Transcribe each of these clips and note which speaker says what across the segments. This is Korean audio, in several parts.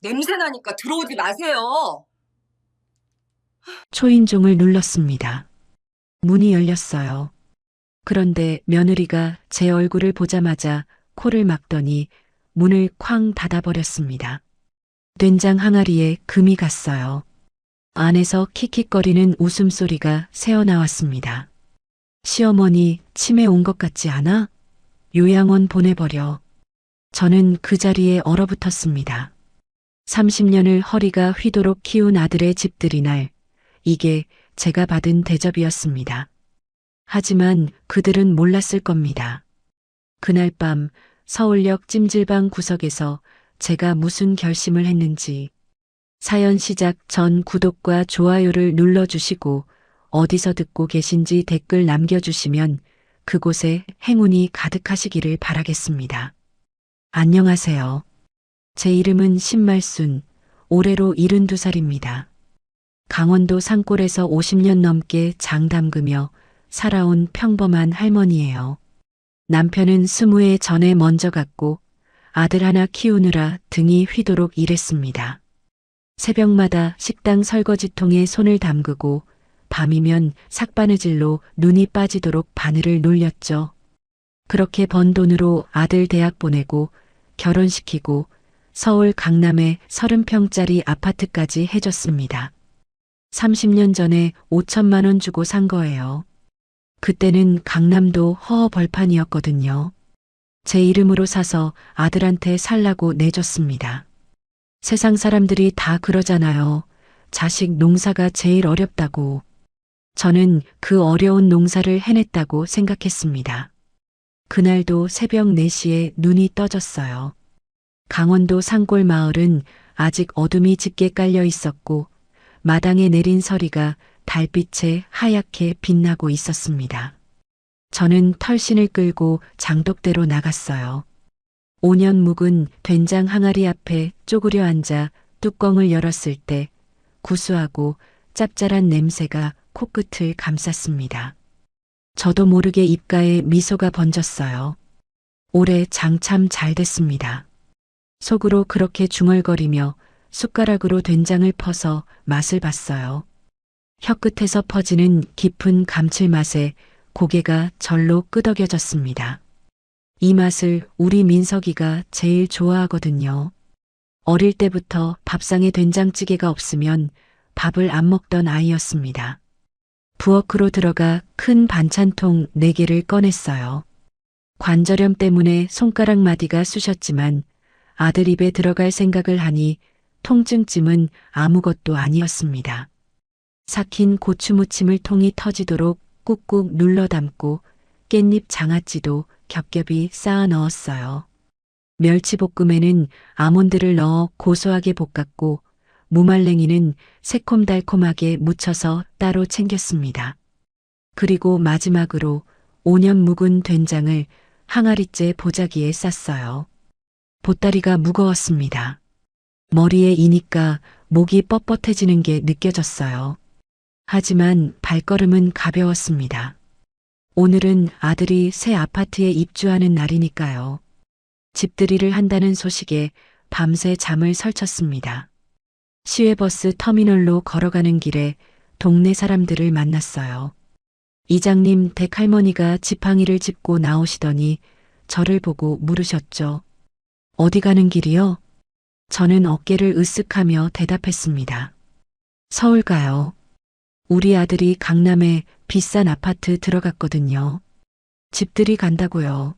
Speaker 1: 냄새 나니까 들어오지 마세요.
Speaker 2: 초인종을 눌렀습니다. 문이 열렸어요. 그런데 며느리가 제 얼굴을 보자마자 코를 막더니 문을 쾅 닫아버렸습니다. 된장 항아리에 금이 갔어요. 안에서 킥킥거리는 웃음소리가 새어나왔습니다. 시어머니 치매 온 것 같지 않아? 요양원 보내버려. 저는 그 자리에 얼어붙었습니다. 30년을 허리가 휘도록 키운 아들의 집들이 날, 이게 제가 받은 대접이었습니다. 하지만 그들은 몰랐을 겁니다. 그날 밤 서울역 찜질방 구석에서 제가 무슨 결심을 했는지. 사연 시작 전 구독과 좋아요를 눌러주시고 어디서 듣고 계신지 댓글 남겨주시면 그곳에 행운이 가득하시기를 바라겠습니다. 안녕하세요. 제 이름은 신말순, 올해로 72살입니다. 강원도 산골에서 50년 넘게 장 담그며 살아온 평범한 할머니예요. 남편은 20해 전에 먼저 갔고 아들 하나 키우느라 등이 휘도록 일했습니다. 새벽마다 식당 설거지통에 손을 담그고 밤이면 삭바느질로 눈이 빠지도록 바늘을 놀렸죠. 그렇게 번 돈으로 아들 대학 보내고 결혼시키고 서울 강남에 30평짜리 아파트까지 해줬습니다. 30년 전에 5천만 원 주고 산 거예요. 그때는 강남도 허허벌판이었거든요. 제 이름으로 사서 아들한테 살라고 내줬습니다. 세상 사람들이 다 그러잖아요. 자식 농사가 제일 어렵다고. 저는 그 어려운 농사를 해냈다고 생각했습니다. 그날도 새벽 4시에 눈이 떠졌어요. 강원도 산골 마을은 아직 어둠이 짙게 깔려 있었고 마당에 내린 서리가 달빛에 하얗게 빛나고 있었습니다. 저는 털신을 끌고 장독대로 나갔어요. 5년 묵은 된장 항아리 앞에 쪼그려 앉아 뚜껑을 열었을 때 구수하고 짭짤한 냄새가 코끝을 감쌌습니다. 저도 모르게 입가에 미소가 번졌어요. 올해 장 참 잘 됐습니다. 속으로 그렇게 중얼거리며 숟가락으로 된장을 퍼서 맛을 봤어요. 혀끝에서 퍼지는 깊은 감칠맛에 고개가 절로 끄덕여졌습니다. 이 맛을 우리 민석이가 제일 좋아하거든요. 어릴 때부터 밥상에 된장찌개가 없으면 밥을 안 먹던 아이였습니다. 부엌으로 들어가 큰 반찬통 4개를 꺼냈어요. 관절염 때문에 손가락 마디가 쑤셨지만 아들 입에 들어갈 생각을 하니 통증쯤은 아무것도 아니었습니다. 삭힌 고추무침을 통이 터지도록 꾹꾹 눌러 담고 깻잎 장아찌도 겹겹이 쌓아 넣었어요. 멸치볶음에는 아몬드를 넣어 고소하게 볶았고 무말랭이는 새콤달콤하게 무쳐서 따로 챙겼습니다. 그리고 마지막으로 5년 묵은 된장을 항아리째 보자기에 쌌어요. 보따리가 무거웠습니다. 머리에 이니까 목이 뻣뻣해지는 게 느껴졌어요. 하지만 발걸음은 가벼웠습니다. 오늘은 아들이 새 아파트에 입주하는 날이니까요. 집들이를 한다는 소식에 밤새 잠을 설쳤습니다. 시외버스 터미널로 걸어가는 길에 동네 사람들을 만났어요. 이장님 댁 할머니가 지팡이를 짚고 나오시더니 저를 보고 물으셨죠. 어디 가는 길이요? 저는 어깨를 으쓱하며 대답했습니다. 서울 가요. 우리 아들이 강남에 비싼 아파트 들어갔거든요. 집들이 간다고요.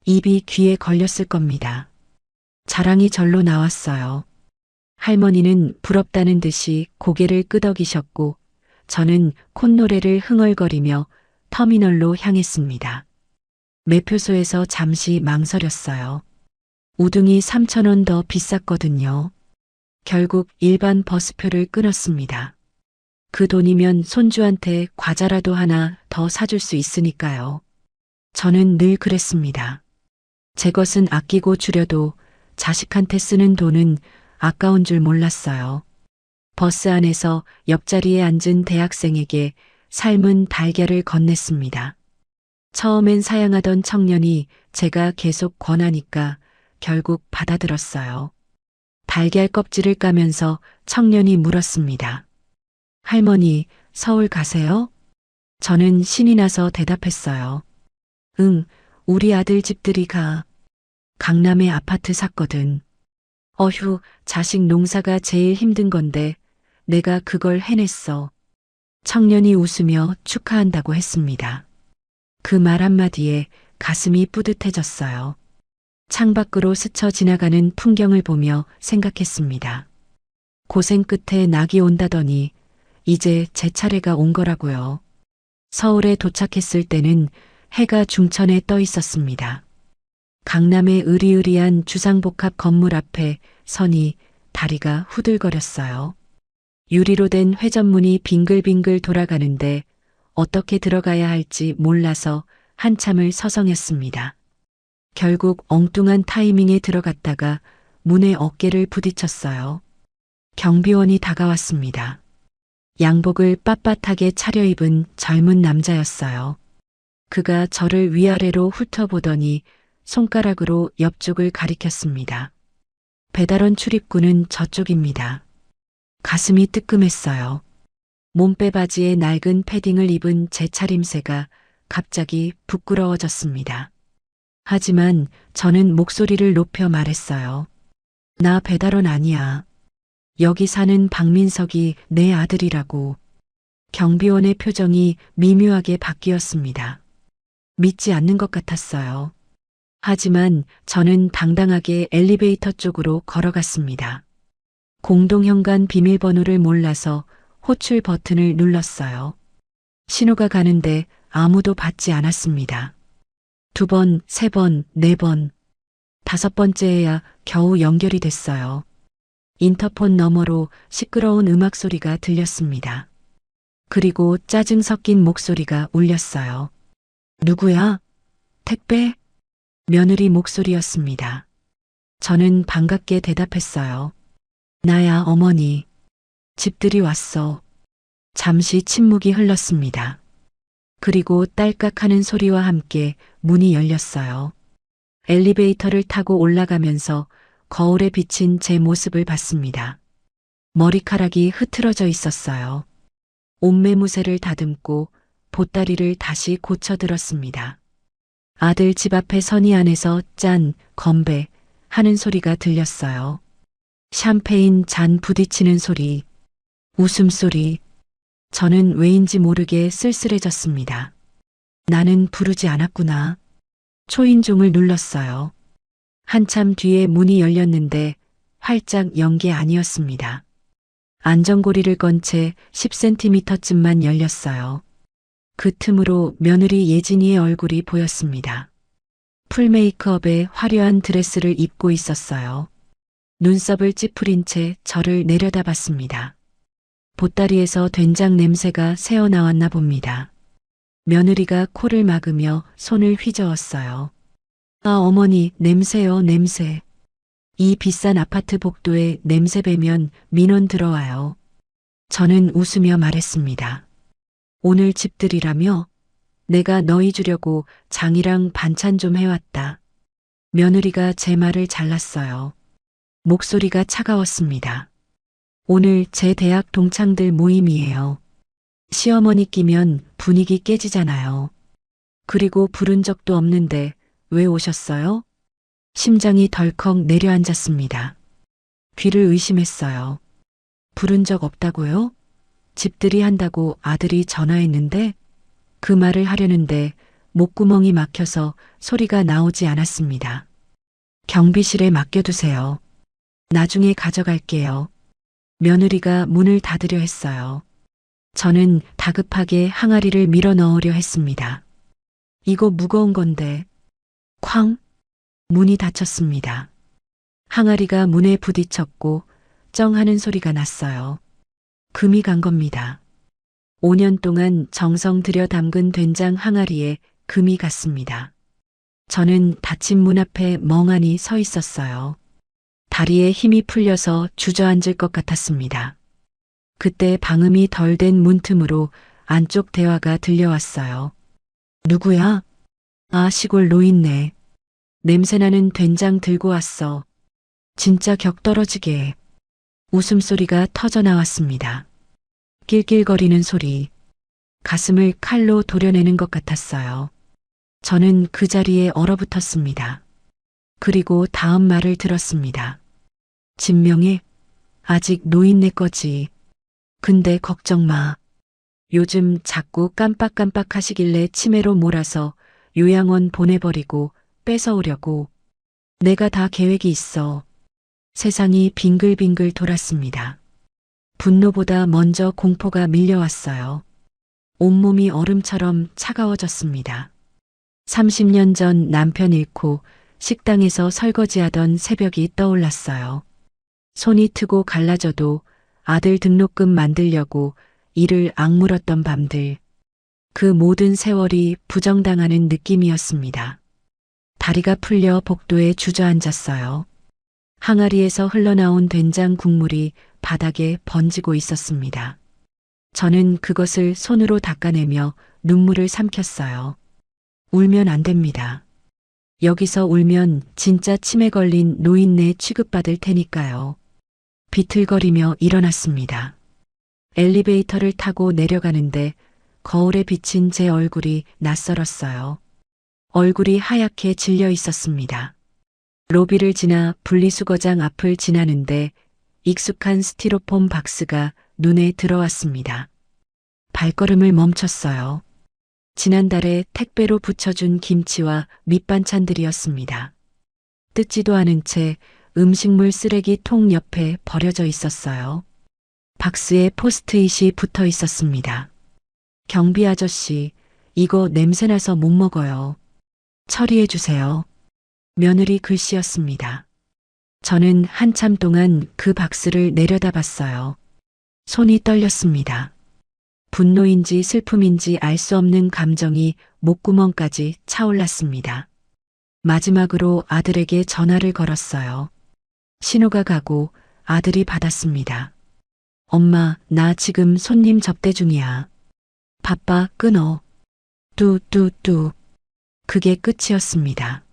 Speaker 2: 입이 귀에 걸렸을 겁니다. 자랑이 절로 나왔어요. 할머니는 부럽다는 듯이 고개를 끄덕이셨고 저는 콧노래를 흥얼거리며 터미널로 향했습니다. 매표소에서 잠시 망설였어요. 우등이 3,000원 더 비쌌거든요. 결국 일반 버스표를 끊었습니다. 그 돈이면 손주한테 과자라도 하나 더 사줄 수 있으니까요. 저는 늘 그랬습니다. 제 것은 아끼고 줄여도 자식한테 쓰는 돈은 아까운 줄 몰랐어요. 버스 안에서 옆자리에 앉은 대학생에게 삶은 달걀을 건넸습니다. 처음엔 사양하던 청년이 제가 계속 권하니까 결국 받아들었어요. 달걀 껍질을 까면서 청년이 물었습니다. 할머니, 서울 가세요? 저는 신이 나서 대답했어요. 응, 우리 아들 집들이 가. 강남에 아파트 샀거든. 어휴, 자식 농사가 제일 힘든 건데 내가 그걸 해냈어. 청년이 웃으며 축하한다고 했습니다. 그 말 한마디에 가슴이 뿌듯해졌어요. 창밖으로 스쳐 지나가는 풍경을 보며 생각했습니다. 고생 끝에 낙이 온다더니 이제 제 차례가 온 거라고요. 서울에 도착했을 때는 해가 중천에 떠 있었습니다. 강남의 으리으리한 주상복합 건물 앞에 서니 다리가 후들거렸어요. 유리로 된 회전문이 빙글빙글 돌아가는데 어떻게 들어가야 할지 몰라서 한참을 서성였습니다. 결국 엉뚱한 타이밍에 들어갔다가 문에 어깨를 부딪혔어요. 경비원이 다가왔습니다. 양복을 빳빳하게 차려입은 젊은 남자였어요. 그가 저를 위아래로 훑어보더니 손가락으로 옆쪽을 가리켰습니다. 배달원 출입구는 저쪽입니다. 가슴이 뜨끔했어요. 몸빼 바지에 낡은 패딩을 입은 제 차림새가 갑자기 부끄러워졌습니다. 하지만 저는 목소리를 높여 말했어요. 나 배달원 아니야. 여기 사는 박민석이 내 아들이라고. 경비원의 표정이 미묘하게 바뀌었습니다. 믿지 않는 것 같았어요. 하지만 저는 당당하게 엘리베이터 쪽으로 걸어갔습니다. 공동현관 비밀번호를 몰라서 호출 버튼을 눌렀어요. 신호가 가는데 아무도 받지 않았습니다. 2번, 3번, 4번, 5번째에야 겨우 연결이 됐어요. 인터폰 너머로 시끄러운 음악 소리가 들렸습니다. 그리고 짜증 섞인 목소리가 울렸어요. 누구야? 택배? 며느리 목소리였습니다. 저는 반갑게 대답했어요. 나야, 어머니. 집들이 왔어. 잠시 침묵이 흘렀습니다. 그리고 딸깍하는 소리와 함께 문이 열렸어요. 엘리베이터를 타고 올라가면서 거울에 비친 제 모습을 봤습니다. 머리카락이 흐트러져 있었어요. 옷매무새를 다듬고 보따리를 다시 고쳐들었습니다. 아들 집 앞에 선의 안에서 짠, 건배 하는 소리가 들렸어요. 샴페인 잔 부딪히는 소리, 웃음소리. 저는 왜인지 모르게 쓸쓸해졌습니다. 나는 부르지 않았구나. 초인종을 눌렀어요. 한참 뒤에 문이 열렸는데 활짝 연 게 아니었습니다. 안전고리를 건 채 10cm쯤만 열렸어요. 그 틈으로 며느리 예진이의 얼굴이 보였습니다. 풀 메이크업에 화려한 드레스를 입고 있었어요. 눈썹을 찌푸린 채 저를 내려다봤습니다. 보따리에서 된장 냄새가 새어나왔나 봅니다. 며느리가 코를 막으며 손을 휘저었어요. 아, 어머니, 냄새요, 냄새. 이 비싼 아파트 복도에 냄새 배면 민원 들어와요. 저는 웃으며 말했습니다. 오늘 집들이라며? 내가 너희 주려고 장이랑 반찬 좀 해왔다. 며느리가 제 말을 잘랐어요. 목소리가 차가웠습니다. 오늘 제 대학 동창들 모임이에요. 시어머니 끼면 분위기 깨지잖아요. 그리고 부른 적도 없는데 왜 오셨어요? 심장이 덜컥 내려앉았습니다. 귀를 의심했어요. 부른 적 없다고요? 집들이 한다고 아들이 전화했는데 그 말을 하려는데 목구멍이 막혀서 소리가 나오지 않았습니다. 경비실에 맡겨두세요. 나중에 가져갈게요. 며느리가 문을 닫으려 했어요. 저는 다급하게 항아리를 밀어 넣으려 했습니다. 이거 무거운 건데. 쾅! 문이 닫혔습니다. 항아리가 문에 부딪혔고 쩡 하는 소리가 났어요. 금이 간 겁니다. 5년 동안 정성 들여 담근 된장 항아리에 금이 갔습니다. 저는 닫힌 문 앞에 멍하니 서 있었어요. 다리에 힘이 풀려서 주저앉을 것 같았습니다. 그때 방음이 덜 된 문틈으로 안쪽 대화가 들려왔어요. 누구야? 아, 시골 노인네. 냄새나는 된장 들고 왔어. 진짜 격 떨어지게 웃음소리가 터져 나왔습니다. 낄낄거리는 소리, 가슴을 칼로 도려내는 것 같았어요. 저는 그 자리에 얼어붙었습니다. 그리고 다음 말을 들었습니다. 진명해, 아직 노인네 거지. 근데 걱정 마. 요즘 자꾸 깜빡깜빡 하시길래 치매로 몰아서 요양원 보내버리고 뺏어오려고. 내가 다 계획이 있어. 세상이 빙글빙글 돌았습니다. 분노보다 먼저 공포가 밀려왔어요. 온몸이 얼음처럼 차가워졌습니다. 30년 전 남편 잃고 식당에서 설거지하던 새벽이 떠올랐어요. 손이 트고 갈라져도 아들 등록금 만들려고 이를 악물었던 밤들. 그 모든 세월이 부정당하는 느낌이었습니다. 다리가 풀려 복도에 주저앉았어요. 항아리에서 흘러나온 된장 국물이 바닥에 번지고 있었습니다. 저는 그것을 손으로 닦아내며 눈물을 삼켰어요. 울면 안 됩니다. 여기서 울면 진짜 치매 걸린 노인네 취급받을 테니까요. 비틀거리며 일어났습니다. 엘리베이터를 타고 내려가는데 거울에 비친 제 얼굴이 낯설었어요. 얼굴이 하얗게 질려 있었습니다. 로비를 지나 분리수거장 앞을 지나는데 익숙한 스티로폼 박스가 눈에 들어왔습니다. 발걸음을 멈췄어요. 지난달에 택배로 붙여준 김치와 밑반찬들이었습니다. 뜯지도 않은 채 음식물 쓰레기 통 옆에 버려져 있었어요. 박스에 포스트잇이 붙어 있었습니다. 경비 아저씨, 이거 냄새나서 못 먹어요. 처리해 주세요. 며느리 글씨였습니다. 저는 한참 동안 그 박스를 내려다봤어요. 손이 떨렸습니다. 분노인지 슬픔인지 알 수 없는 감정이 목구멍까지 차올랐습니다. 마지막으로 아들에게 전화를 걸었어요. 신호가 가고 아들이 받았습니다. 엄마, 나 지금 손님 접대 중이야. 바빠, 끊어. 뚜뚜뚜. 그게 끝이었습니다.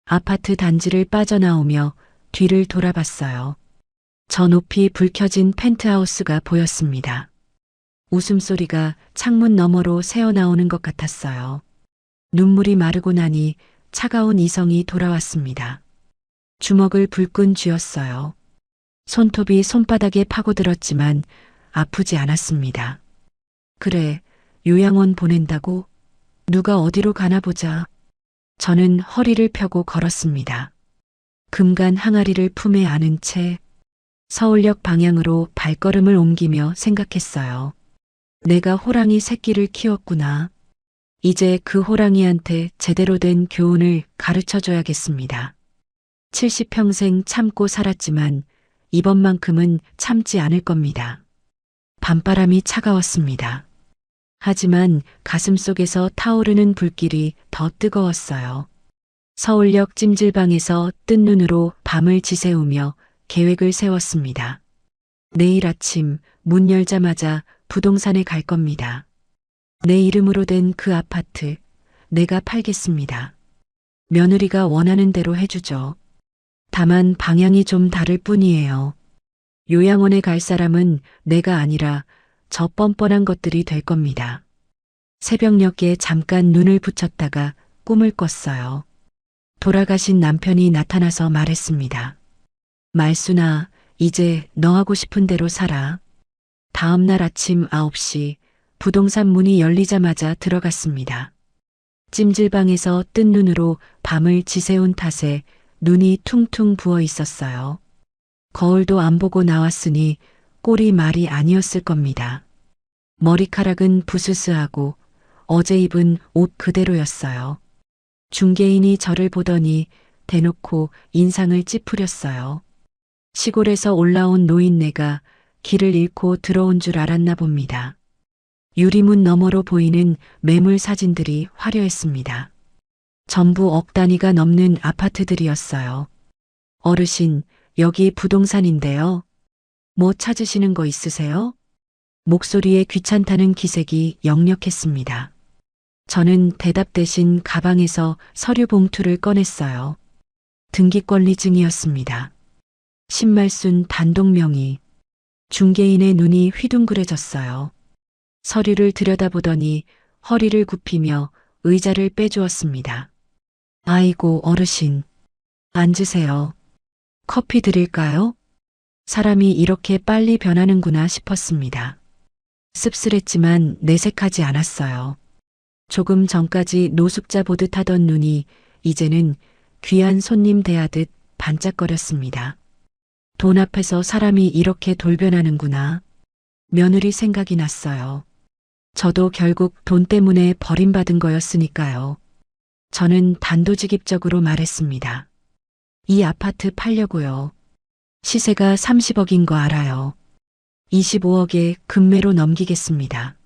Speaker 2: 아파트 단지를 빠져나오며 뒤를 돌아봤어요. 저 높이 불 켜진 펜트하우스가 보였습니다. 웃음소리가 창문 너머로 새어나오는 것 같았어요. 눈물이 마르고 나니 차가운 이성이 돌아왔습니다. 주먹을 불끈 쥐었어요. 손톱이 손바닥에 파고들었지만 아프지 않았습니다. 그래, 요양원 보낸다고? 누가 어디로 가나 보자. 저는 허리를 펴고 걸었습니다. 금간 항아리를 품에 안은 채 서울역 방향으로 발걸음을 옮기며 생각했어요. 내가 호랑이 새끼를 키웠구나. 이제 그 호랑이한테 제대로 된 교훈을 가르쳐줘야겠습니다. 70평생 참고 살았지만 이번만큼은 참지 않을 겁니다. 밤바람이 차가웠습니다. 하지만 가슴속에서 타오르는 불길이 더 뜨거웠어요. 서울역 찜질방에서 뜬 눈으로 밤을 지새우며 계획을 세웠습니다. 내일 아침 문 열자마자 부동산에 갈 겁니다. 내 이름으로 된 그 아파트 내가 팔겠습니다. 며느리가 원하는 대로 해주죠. 다만 방향이 좀 다를 뿐이에요. 요양원에 갈 사람은 내가 아니라 저 뻔뻔한 것들이 될 겁니다. 새벽녘에 잠깐 눈을 붙였다가 꿈을 꿨어요. 돌아가신 남편이 나타나서 말했습니다. 말순아, 이제 너 하고 싶은 대로 살아. 다음 날 아침 9시 부동산 문이 열리자마자 들어갔습니다. 찜질방에서 뜬 눈으로 밤을 지새운 탓에 눈이 퉁퉁 부어 있었어요. 거울도 안 보고 나왔으니 꼴이 말이 아니었을 겁니다. 머리카락은 부스스하고 어제 입은 옷 그대로였어요. 중개인이 저를 보더니 대놓고 인상을 찌푸렸어요. 시골에서 올라온 노인네가 길을 잃고 들어온 줄 알았나 봅니다. 유리문 너머로 보이는 매물 사진들이 화려했습니다. 전부 억 단위가 넘는 아파트들이었어요. 어르신, 여기 부동산인데요. 뭐 찾으시는 거 있으세요? 목소리에 귀찮다는 기색이 역력했습니다. 저는 대답 대신 가방에서 서류 봉투를 꺼냈어요. 등기권리증이었습니다. 신말순 단독명의. 중개인의 눈이 휘둥그레졌어요. 서류를 들여다보더니 허리를 굽히며 의자를 빼주었습니다. 아이고, 어르신. 앉으세요. 커피 드릴까요? 사람이 이렇게 빨리 변하는구나 싶었습니다. 씁쓸했지만 내색하지 않았어요. 조금 전까지 노숙자 보듯 하던 눈이 이제는 귀한 손님 대하듯 반짝거렸습니다. 돈 앞에서 사람이 이렇게 돌변하는구나. 며느리 생각이 났어요. 저도 결국 돈 때문에 버림받은 거였으니까요. 저는 단도직입적으로 말했습니다. 이 아파트 팔려고요. 시세가 30억인 거 알아요. 25억에 금매로 넘기겠습니다.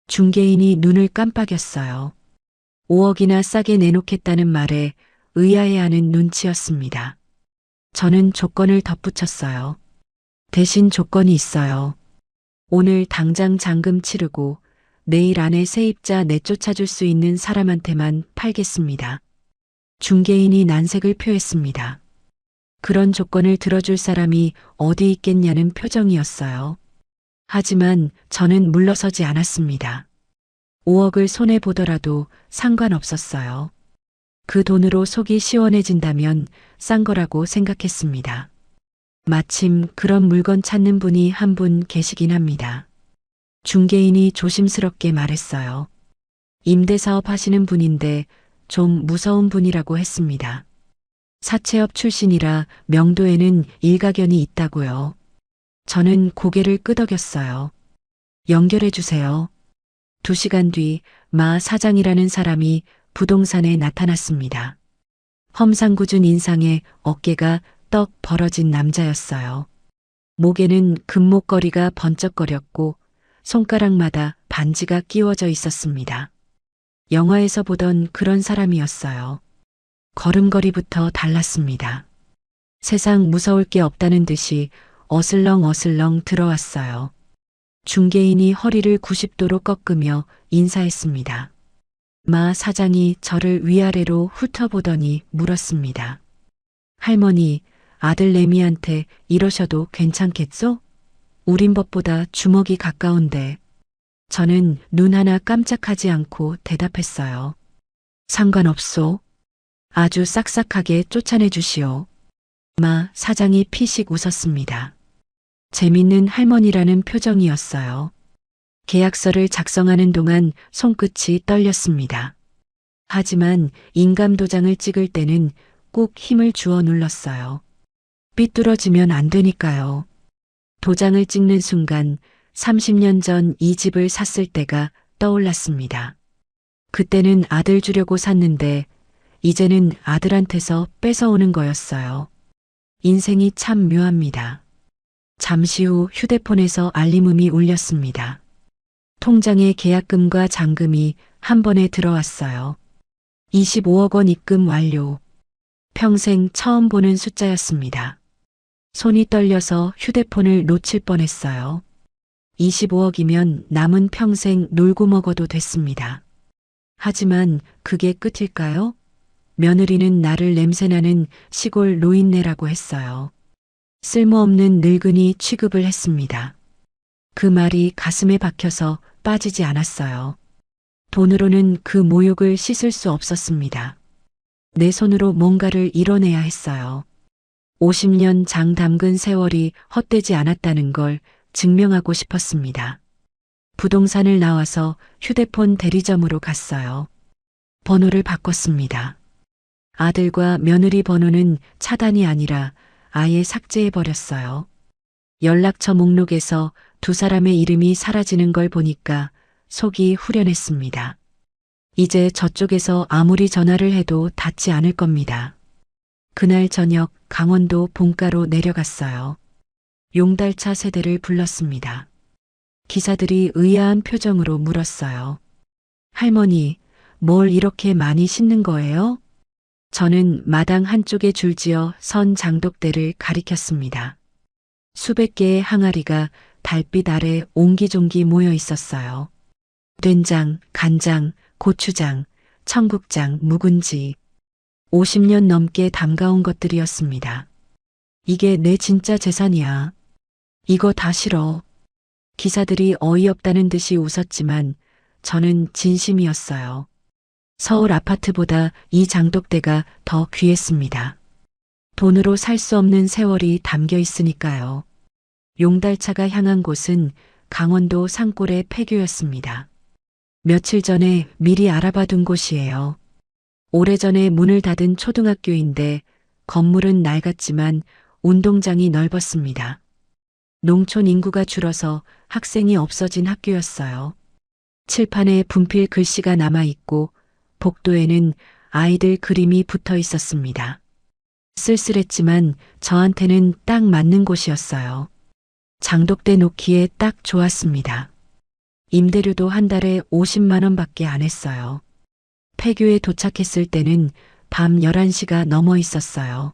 Speaker 2: 중개인이 눈을 깜빡였어요. 5억이나 싸게 내놓겠다는 말에 의아해하는 눈치였습니다. 저는 조건을 덧붙였어요. 대신 조건이 있어요. 오늘 당장 잔금 치르고 내일 안에 세입자 내쫓아줄 수 있는 사람한테만 팔겠습니다. 중개인이 난색을 표했습니다. 그런 조건을 들어줄 사람이 어디 있겠냐는 표정이었어요. 하지만 저는 물러서지 않았습니다. 5억을 손해보더라도 상관없었어요. 그 돈으로 속이 시원해진다면 싼 거라고 생각했습니다. 마침 그런 물건 찾는 분이 한 분 계시긴 합니다. 중개인이 조심스럽게 말했어요. 임대사업 하시는 분인데 좀 무서운 분이라고 했습니다. 사채업 출신이라 명도에는 일가견이 있다고요. 저는 고개를 끄덕였어요. 연결해 주세요. 2시간 뒤 마 사장이라는 사람이 부동산에 나타났습니다. 험상궂은 인상에 어깨가 떡 벌어진 남자였어요. 목에는 금목걸이가 번쩍거렸고 손가락마다 반지가 끼워져 있었습니다. 영화에서 보던 그런 사람이었어요. 걸음걸이부터 달랐습니다. 세상 무서울 게 없다는 듯이 어슬렁어슬렁 들어왔어요. 중개인이 허리를 90도로 꺾으며 인사했습니다. 마 사장이 저를 위아래로 훑어보더니 물었습니다. 할머니, 아들 레미한테 이러셔도 괜찮겠소? 우린 법보다 주먹이 가까운데. 저는 눈 하나 깜짝하지 않고 대답했어요. 상관없소. 아주 싹싹하게 쫓아내 주시오. 마 사장이 피식 웃었습니다. 재밌는 할머니라는 표정이었어요. 계약서를 작성하는 동안 손끝이 떨렸습니다. 하지만 인감도장을 찍을 때는 꼭 힘을 주어 눌렀어요. 삐뚤어지면 안 되니까요. 도장을 찍는 순간 30년 전 이 집을 샀을 때가 떠올랐습니다. 그때는 아들 주려고 샀는데 이제는 아들한테서 뺏어오는 거였어요. 인생이 참 묘합니다. 잠시 후 휴대폰에서 알림음이 울렸습니다. 통장에 계약금과 잔금이 한 번에 들어왔어요. 25억 원 입금 완료. 평생 처음 보는 숫자였습니다. 손이 떨려서 휴대폰을 놓칠 뻔했어요. 25억이면 남은 평생 놀고 먹어도 됐습니다. 하지만 그게 끝일까요? 며느리는 나를 냄새나는 시골 노인네라고 했어요. 쓸모없는 늙은이 취급을 했습니다. 그 말이 가슴에 박혀서 빠지지 않았어요. 돈으로는 그 모욕을 씻을 수 없었습니다. 내 손으로 뭔가를 이뤄내야 했어요. 50년 장 담근 세월이 헛되지 않았다는 걸 증명하고 싶었습니다. 부동산을 나와서 휴대폰 대리점으로 갔어요. 번호를 바꿨습니다. 아들과 며느리 번호는 차단이 아니라 아예 삭제해버렸어요. 연락처 목록에서 두 사람의 이름이 사라지는 걸 보니까 속이 후련했습니다. 이제 저쪽에서 아무리 전화를 해도 닿지 않을 겁니다. 그날 저녁 강원도 본가로 내려갔어요. 용달차 세대를 불렀습니다. 기사들이 의아한 표정으로 물었어요. 할머니, 뭘 이렇게 많이 싣는 거예요? 저는 마당 한쪽에 줄지어 선 장독대를 가리켰습니다. 수백 개의 항아리가 달빛 아래 옹기종기 모여 있었어요. 된장, 간장, 고추장, 청국장, 묵은지. 50년 넘게 담가온 것들이었습니다. 이게 내 진짜 재산이야. 이거 다 싫어. 기사들이 어이없다는 듯이 웃었지만 저는 진심이었어요. 서울 아파트보다 이 장독대가 더 귀했습니다. 돈으로 살 수 없는 세월이 담겨 있으니까요. 용달차가 향한 곳은 강원도 산골의 폐교였습니다. 며칠 전에 미리 알아봐둔 곳이에요. 오래전에 문을 닫은 초등학교인데 건물은 낡았지만 운동장이 넓었습니다. 농촌 인구가 줄어서 학생이 없어진 학교였어요. 칠판에 분필 글씨가 남아있고 복도에는 아이들 그림이 붙어 있었습니다. 쓸쓸했지만 저한테는 딱 맞는 곳이었어요. 장독대 놓기에 딱 좋았습니다. 임대료도 한 달에 50만 원밖에 안 했어요. 폐교에 도착했을 때는 밤 11시가 넘어 있었어요.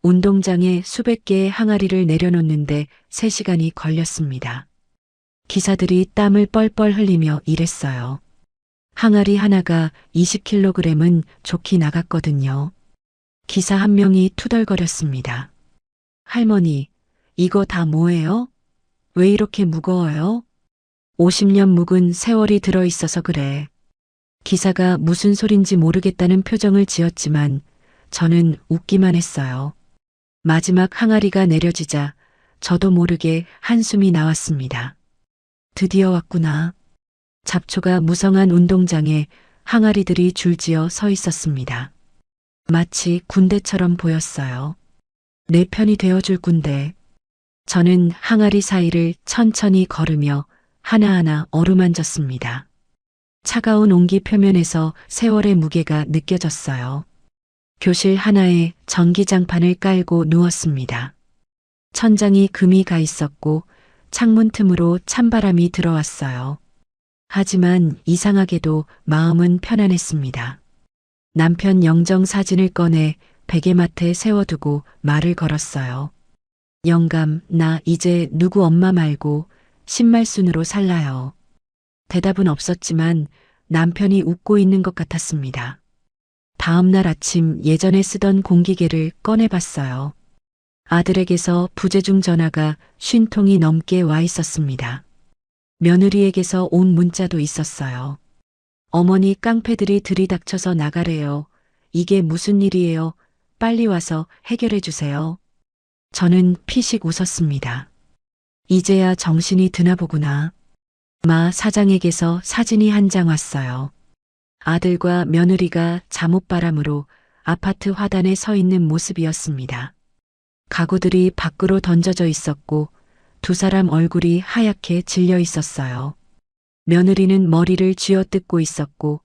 Speaker 2: 운동장에 수백 개의 항아리를 내려놓는데 3시간이 걸렸습니다. 기사들이 땀을 뻘뻘 흘리며 일했어요. 항아리 하나가 20kg은 좋게 나갔거든요. 기사 한 명이 투덜거렸습니다. 할머니, 이거 다 뭐예요? 왜 이렇게 무거워요? 50년 묵은 세월이 들어있어서 그래. 기사가 무슨 소린지 모르겠다는 표정을 지었지만 저는 웃기만 했어요. 마지막 항아리가 내려지자 저도 모르게 한숨이 나왔습니다. 드디어 왔구나. 잡초가 무성한 운동장에 항아리들이 줄지어 서 있었습니다. 마치 군대처럼 보였어요. 내 편이 되어줄 군대. 저는 항아리 사이를 천천히 걸으며 하나하나 어루만졌습니다. 차가운 온기 표면에서 세월의 무게가 느껴졌어요. 교실 하나에 전기장판을 깔고 누웠습니다. 천장이 금이 가 있었고 창문 틈으로 찬바람이 들어왔어요. 하지만 이상하게도 마음은 편안했습니다. 남편 영정 사진을 꺼내 베개맡에 세워두고 말을 걸었어요. 영감, 나 이제 누구 엄마 말고 신말순으로 살라요. 대답은 없었지만 남편이 웃고 있는 것 같았습니다. 다음 날 아침 예전에 쓰던 공기계를 꺼내봤어요. 아들에게서 부재중 전화가 50통이 넘게 와 있었습니다. 며느리에게서 온 문자도 있었어요. 어머니 깡패들이 들이닥쳐서 나가래요. 이게 무슨 일이에요? 빨리 와서 해결해 주세요. 저는 피식 웃었습니다. 이제야 정신이 드나 보구나. 마 사장에게서 사진이 한 장 왔어요. 아들과 며느리가 잠옷바람으로 아파트 화단에 서 있는 모습이었습니다. 가구들이 밖으로 던져져 있었고 두 사람 얼굴이 하얗게 질려 있었어요. 며느리는 머리를 쥐어뜯고 있었고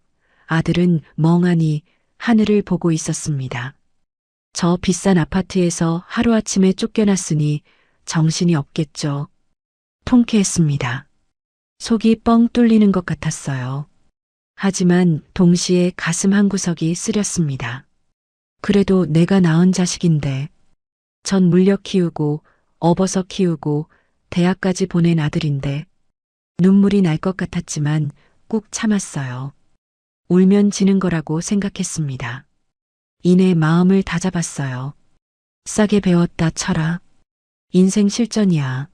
Speaker 2: 아들은 멍하니 하늘을 보고 있었습니다. 저 비싼 아파트에서 하루아침에 쫓겨났으니 정신이 없겠죠. 통쾌했습니다. 속이 뻥 뚫리는 것 같았어요. 하지만 동시에 가슴 한구석이 쓰렸습니다. 그래도 내가 낳은 자식인데, 전 물려 키우고 업어서 키우고 대학까지 보낸 아들인데 눈물이 날 것 같았지만 꾹 참았어요. 울면 지는 거라고 생각했습니다. 이내 마음을 다잡았어요. 싸게 배웠다 쳐라. 인생 실전이야.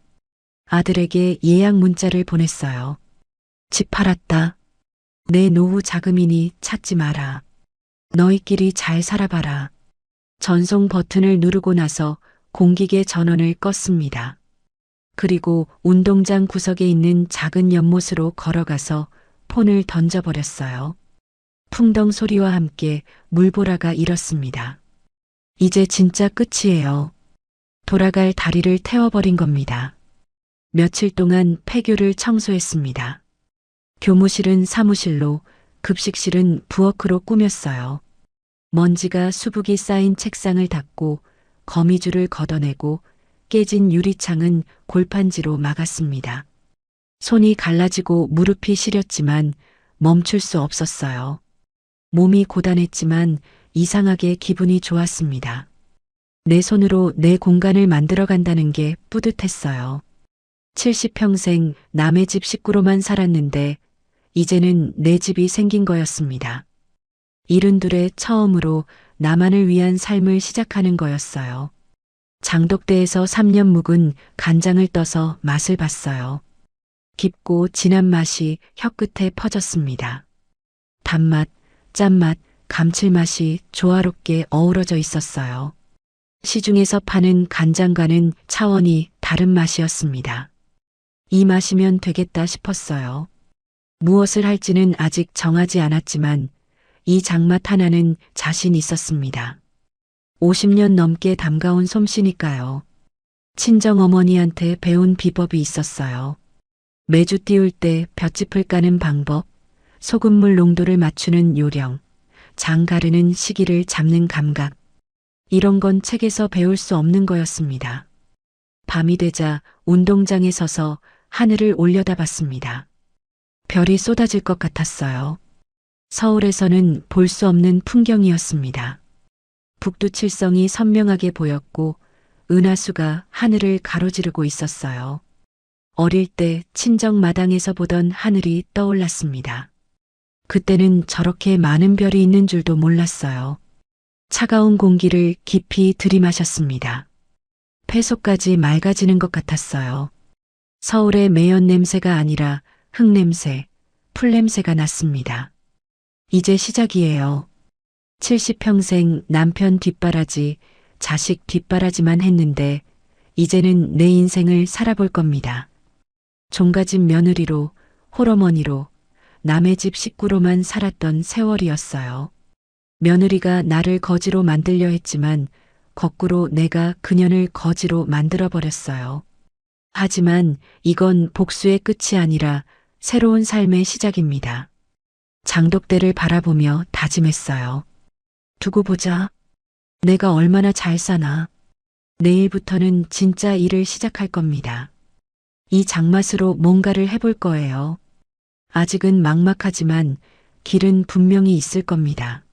Speaker 2: 아들에게 예약 문자를 보냈어요. 집 팔았다. 내 노후 자금이니 찾지 마라. 너희끼리 잘 살아봐라. 전송 버튼을 누르고 나서 공기계 전원을 껐습니다. 그리고 운동장 구석에 있는 작은 연못으로 걸어가서 폰을 던져버렸어요. 풍덩 소리와 함께 물보라가 일었습니다. 이제 진짜 끝이에요. 돌아갈 다리를 태워버린 겁니다. 며칠 동안 폐교를 청소했습니다. 교무실은 사무실로, 급식실은 부엌으로 꾸몄어요. 먼지가 수북이 쌓인 책상을 닦고 거미줄을 걷어내고 깨진 유리창은 골판지로 막았습니다. 손이 갈라지고 무릎이 시렸지만 멈출 수 없었어요. 몸이 고단했지만 이상하게 기분이 좋았습니다. 내 손으로 내 공간을 만들어 간다는 게 뿌듯했어요. 70평생 남의 집 식구로만 살았는데 이제는 내 집이 생긴 거였습니다. 72에 처음으로 나만을 위한 삶을 시작하는 거였어요. 장독대에서 3년 묵은 간장을 떠서 맛을 봤어요. 깊고 진한 맛이 혀끝에 퍼졌습니다. 단맛, 짠맛, 감칠맛이 조화롭게 어우러져 있었어요. 시중에서 파는 간장과는 차원이 다른 맛이었습니다. 이 맛이면 되겠다 싶었어요. 무엇을 할지는 아직 정하지 않았지만 이 장맛 하나는 자신 있었습니다. 50년 넘게 담가온 솜씨니까요. 친정어머니한테 배운 비법이 있었어요. 매주 띄울 때 볏짚을 까는 방법, 소금물 농도를 맞추는 요령, 장 가르는 시기를 잡는 감각. 이런 건 책에서 배울 수 없는 거였습니다. 밤이 되자 운동장에 서서 하늘을 올려다봤습니다. 별이 쏟아질 것 같았어요. 서울에서는 볼 수 없는 풍경이었습니다. 북두칠성이 선명하게 보였고 은하수가 하늘을 가로지르고 있었어요. 어릴 때 친정 마당에서 보던 하늘이 떠올랐습니다. 그때는 저렇게 많은 별이 있는 줄도 몰랐어요. 차가운 공기를 깊이 들이마셨습니다. 폐속까지 맑아지는 것 같았어요. 서울의 매연 냄새가 아니라 흙냄새, 풀냄새가 났습니다. 이제 시작이에요. 70평생 남편 뒷바라지, 자식 뒷바라지만 했는데 이제는 내 인생을 살아볼 겁니다. 종가집 며느리로, 홀어머니로, 남의 집 식구로만 살았던 세월이었어요. 며느리가 나를 거지로 만들려 했지만 거꾸로 내가 그년을 거지로 만들어버렸어요. 하지만 이건 복수의 끝이 아니라 새로운 삶의 시작입니다. 장독대를 바라보며 다짐했어요. 두고 보자. 내가 얼마나 잘 사나. 내일부터는 진짜 일을 시작할 겁니다. 이 장맛으로 뭔가를 해볼 거예요. 아직은 막막하지만 길은 분명히 있을 겁니다.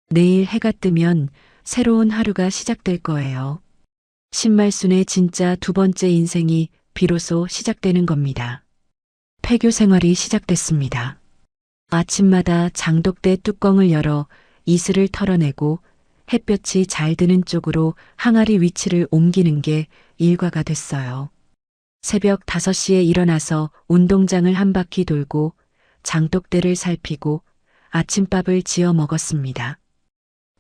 Speaker 2: 내일 해가 뜨면 새로운 하루가 시작될 거예요. 신말순의 진짜 두 번째 인생이 비로소 시작되는 겁니다. 폐교 생활이 시작됐습니다. 아침마다 장독대 뚜껑을 열어 이슬을 털어내고 햇볕이 잘 드는 쪽으로 항아리 위치를 옮기는 게 일과가 됐어요. 새벽 5시에 일어나서 운동장을 한 바퀴 돌고 장독대를 살피고 아침밥을 지어 먹었습니다.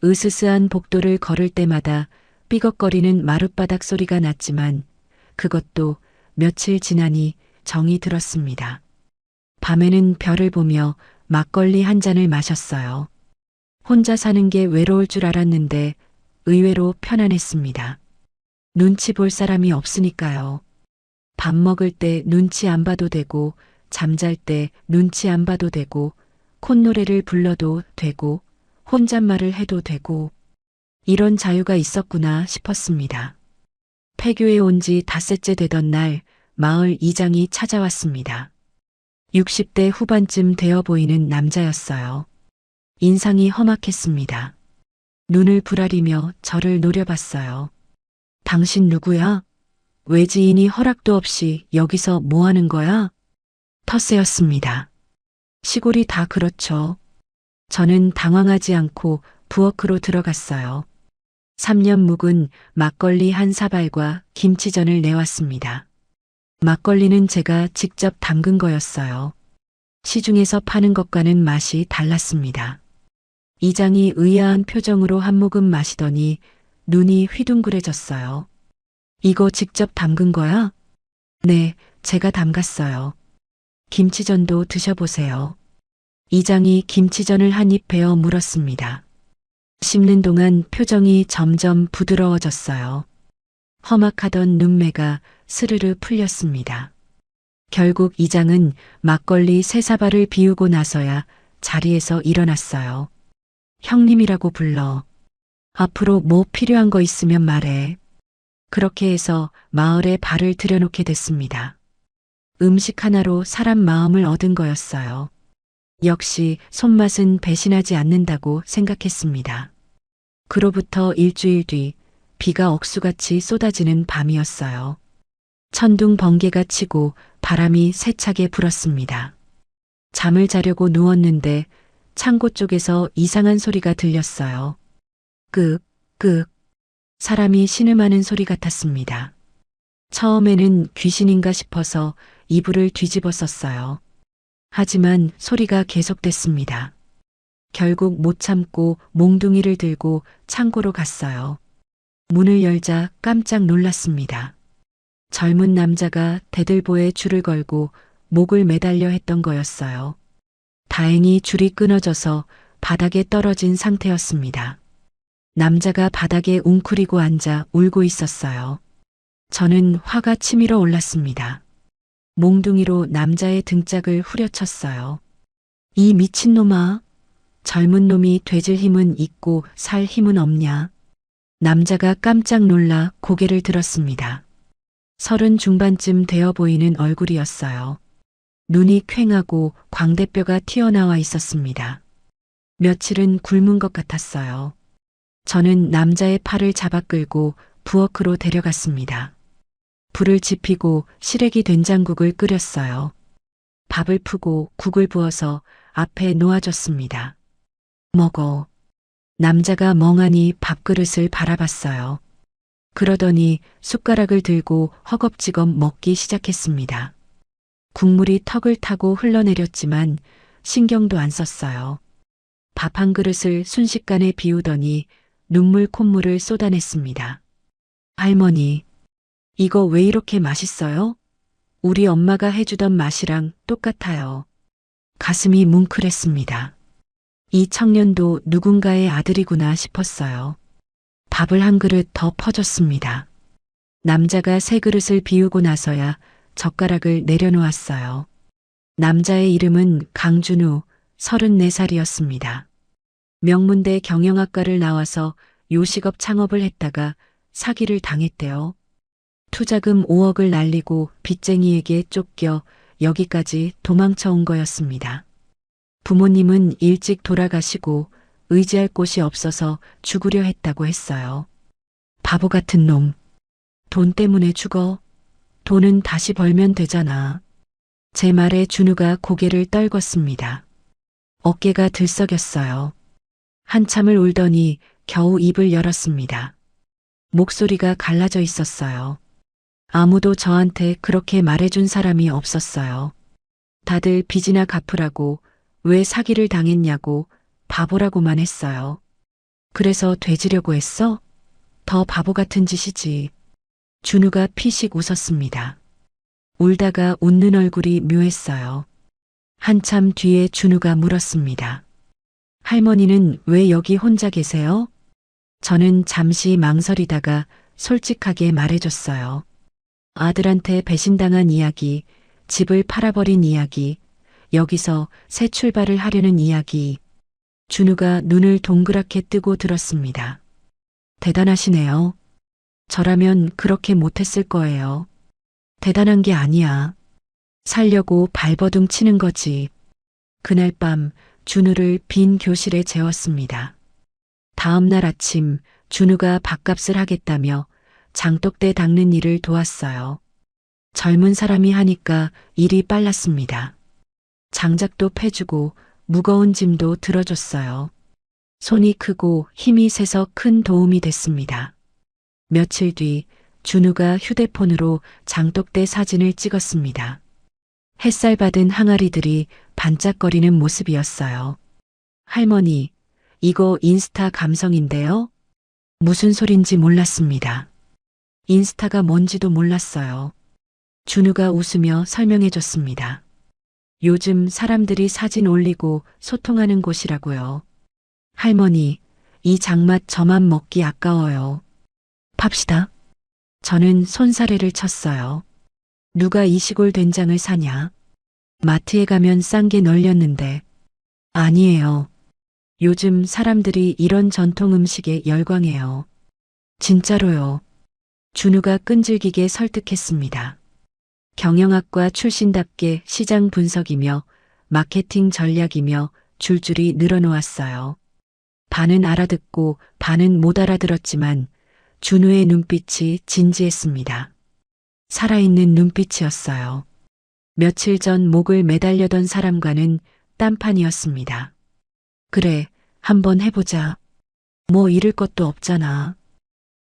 Speaker 2: 으스스한 복도를 걸을 때마다 삐걱거리는 마룻바닥 소리가 났지만 그것도 며칠 지나니 정이 들었습니다. 밤에는 별을 보며 막걸리 한 잔을 마셨어요. 혼자 사는 게 외로울 줄 알았는데 의외로 편안했습니다. 눈치 볼 사람이 없으니까요. 밥 먹을 때 눈치 안 봐도 되고 잠잘 때 눈치 안 봐도 되고 콧노래를 불러도 되고 혼잣말을 해도 되고 이런 자유가 있었구나 싶었습니다. 폐교에 온 지 닷새째 되던 날 마을 이장이 찾아왔습니다. 60대 후반쯤 되어 보이는 남자였어요. 인상이 험악했습니다. 눈을 부라리며 저를 노려봤어요. 당신 누구야? 외지인이 허락도 없이 여기서 뭐 하는 거야? 텃세였습니다. 시골이 다 그렇죠. 저는 당황하지 않고 부엌으로 들어갔어요. 3년 묵은 막걸리 한 사발과 김치전을 내왔습니다. 막걸리는 제가 직접 담근 거였어요. 시중에서 파는 것과는 맛이 달랐습니다. 이장이 의아한 표정으로 한 모금 마시더니 눈이 휘둥그레졌어요. 이거 직접 담근 거야? 네, 제가 담갔어요. 김치전도 드셔보세요. 이장이 김치전을 한 입 베어 물었습니다. 씹는 동안 표정이 점점 부드러워졌어요. 험악하던 눈매가 스르르 풀렸습니다. 결국 이장은 막걸리 3사발을 비우고 나서야 자리에서 일어났어요. 형님이라고 불러. 앞으로 뭐 필요한 거 있으면 말해. 그렇게 해서 마을에 발을 들여놓게 됐습니다. 음식 하나로 사람 마음을 얻은 거였어요. 역시 손맛은 배신하지 않는다고 생각했습니다. 그로부터 일주일 뒤 비가 억수같이 쏟아지는 밤이었어요. 천둥 번개가 치고 바람이 세차게 불었습니다. 잠을 자려고 누웠는데 창고 쪽에서 이상한 소리가 들렸어요. 끄, 끄. 사람이 신음하는 소리 같았습니다. 처음에는 귀신인가 싶어서 이불을 뒤집었었어요. 하지만 소리가 계속됐습니다. 결국 못 참고 몽둥이를 들고 창고로 갔어요. 문을 열자 깜짝 놀랐습니다. 젊은 남자가 대들보에 줄을 걸고 목을 매달려 했던 거였어요. 다행히 줄이 끊어져서 바닥에 떨어진 상태였습니다. 남자가 바닥에 웅크리고 앉아 울고 있었어요. 저는 화가 치밀어 올랐습니다. 몽둥이로 남자의 등짝을 후려쳤어요. 이 미친놈아! 젊은 놈이 되질 힘은 있고 살 힘은 없냐? 남자가 깜짝 놀라 고개를 들었습니다. 30 중반쯤 되어 보이는 얼굴이었어요. 눈이 퀭하고 광대뼈가 튀어나와 있었습니다. 며칠은 굶은 것 같았어요. 저는 남자의 팔을 잡아 끌고 부엌으로 데려갔습니다. 불을 지피고 시래기 된장국을 끓였어요. 밥을 푸고 국을 부어서 앞에 놓아줬습니다. 먹어. 남자가 멍하니 밥그릇을 바라봤어요. 그러더니 숟가락을 들고 허겁지겁 먹기 시작했습니다. 국물이 턱을 타고 흘러내렸지만 신경도 안 썼어요. 밥 한 그릇을 순식간에 비우더니 눈물 콧물을 쏟아냈습니다. 할머니, 이거 왜 이렇게 맛있어요? 우리 엄마가 해주던 맛이랑 똑같아요. 가슴이 뭉클했습니다. 이 청년도 누군가의 아들이구나 싶었어요. 밥을 한 그릇 더 퍼줬습니다. 남자가 세 그릇을 비우고 나서야 젓가락을 내려놓았어요. 남자의 이름은 강준우, 34살이었습니다. 명문대 경영학과를 나와서 요식업 창업을 했다가 사기를 당했대요. 투자금 5억을 날리고 빚쟁이에게 쫓겨 여기까지 도망쳐 온 거였습니다. 부모님은 일찍 돌아가시고 의지할 곳이 없어서 죽으려 했다고 했어요. 바보 같은 놈. 돈 때문에 죽어. 돈은 다시 벌면 되잖아. 제 말에 준우가 고개를 떨궜습니다. 어깨가 들썩였어요. 한참을 울더니 겨우 입을 열었습니다. 목소리가 갈라져 있었어요. 아무도 저한테 그렇게 말해준 사람이 없었어요. 다들 빚이나 갚으라고, 왜 사기를 당했냐고, 바보라고만 했어요. 그래서 되지려고 했어? 더 바보 같은 짓이지. 준우가 피식 웃었습니다. 울다가 웃는 얼굴이 묘했어요. 한참 뒤에 준우가 물었습니다. 할머니는 왜 여기 혼자 계세요? 저는 잠시 망설이다가 솔직하게 말해줬어요. 아들한테 배신당한 이야기, 집을 팔아버린 이야기, 여기서 새 출발을 하려는 이야기. 준우가 눈을 동그랗게 뜨고 들었습니다. 대단하시네요. 저라면 그렇게 못했을 거예요. 대단한 게 아니야. 살려고 발버둥 치는 거지. 그날 밤 준우를 빈 교실에 재웠습니다. 다음 날 아침 준우가 밥값을 하겠다며 장독대 닦는 일을 도왔어요. 젊은 사람이 하니까 일이 빨랐습니다. 장작도 패주고 무거운 짐도 들어줬어요. 손이 크고 힘이 세서 큰 도움이 됐습니다. 며칠 뒤 준우가 휴대폰으로 장독대 사진을 찍었습니다. 햇살 받은 항아리들이 반짝거리는 모습이었어요. 할머니, 이거 인스타 감성인데요? 무슨 소린지 몰랐습니다. 인스타가 뭔지도 몰랐어요. 준우가 웃으며 설명해 줬습니다. 요즘 사람들이 사진 올리고 소통하는 곳이라고요. 할머니, 이 장맛 저만 먹기 아까워요. 팝시다. 저는 손사래를 쳤어요. 누가 이 시골 된장을 사냐? 마트에 가면 싼 게 널렸는데. 아니에요. 요즘 사람들이 이런 전통 음식에 열광해요. 진짜로요. 준우가 끈질기게 설득했습니다. 경영학과 출신답게 시장 분석이며 마케팅 전략이며 줄줄이 늘어놓았어요. 반은 알아듣고 반은 못 알아들었지만 준우의 눈빛이 진지했습니다. 살아있는 눈빛이었어요. 며칠 전 목을 매달려던 사람과는 딴판이었습니다. 그래, 한번 해보자. 뭐 잃을 것도 없잖아.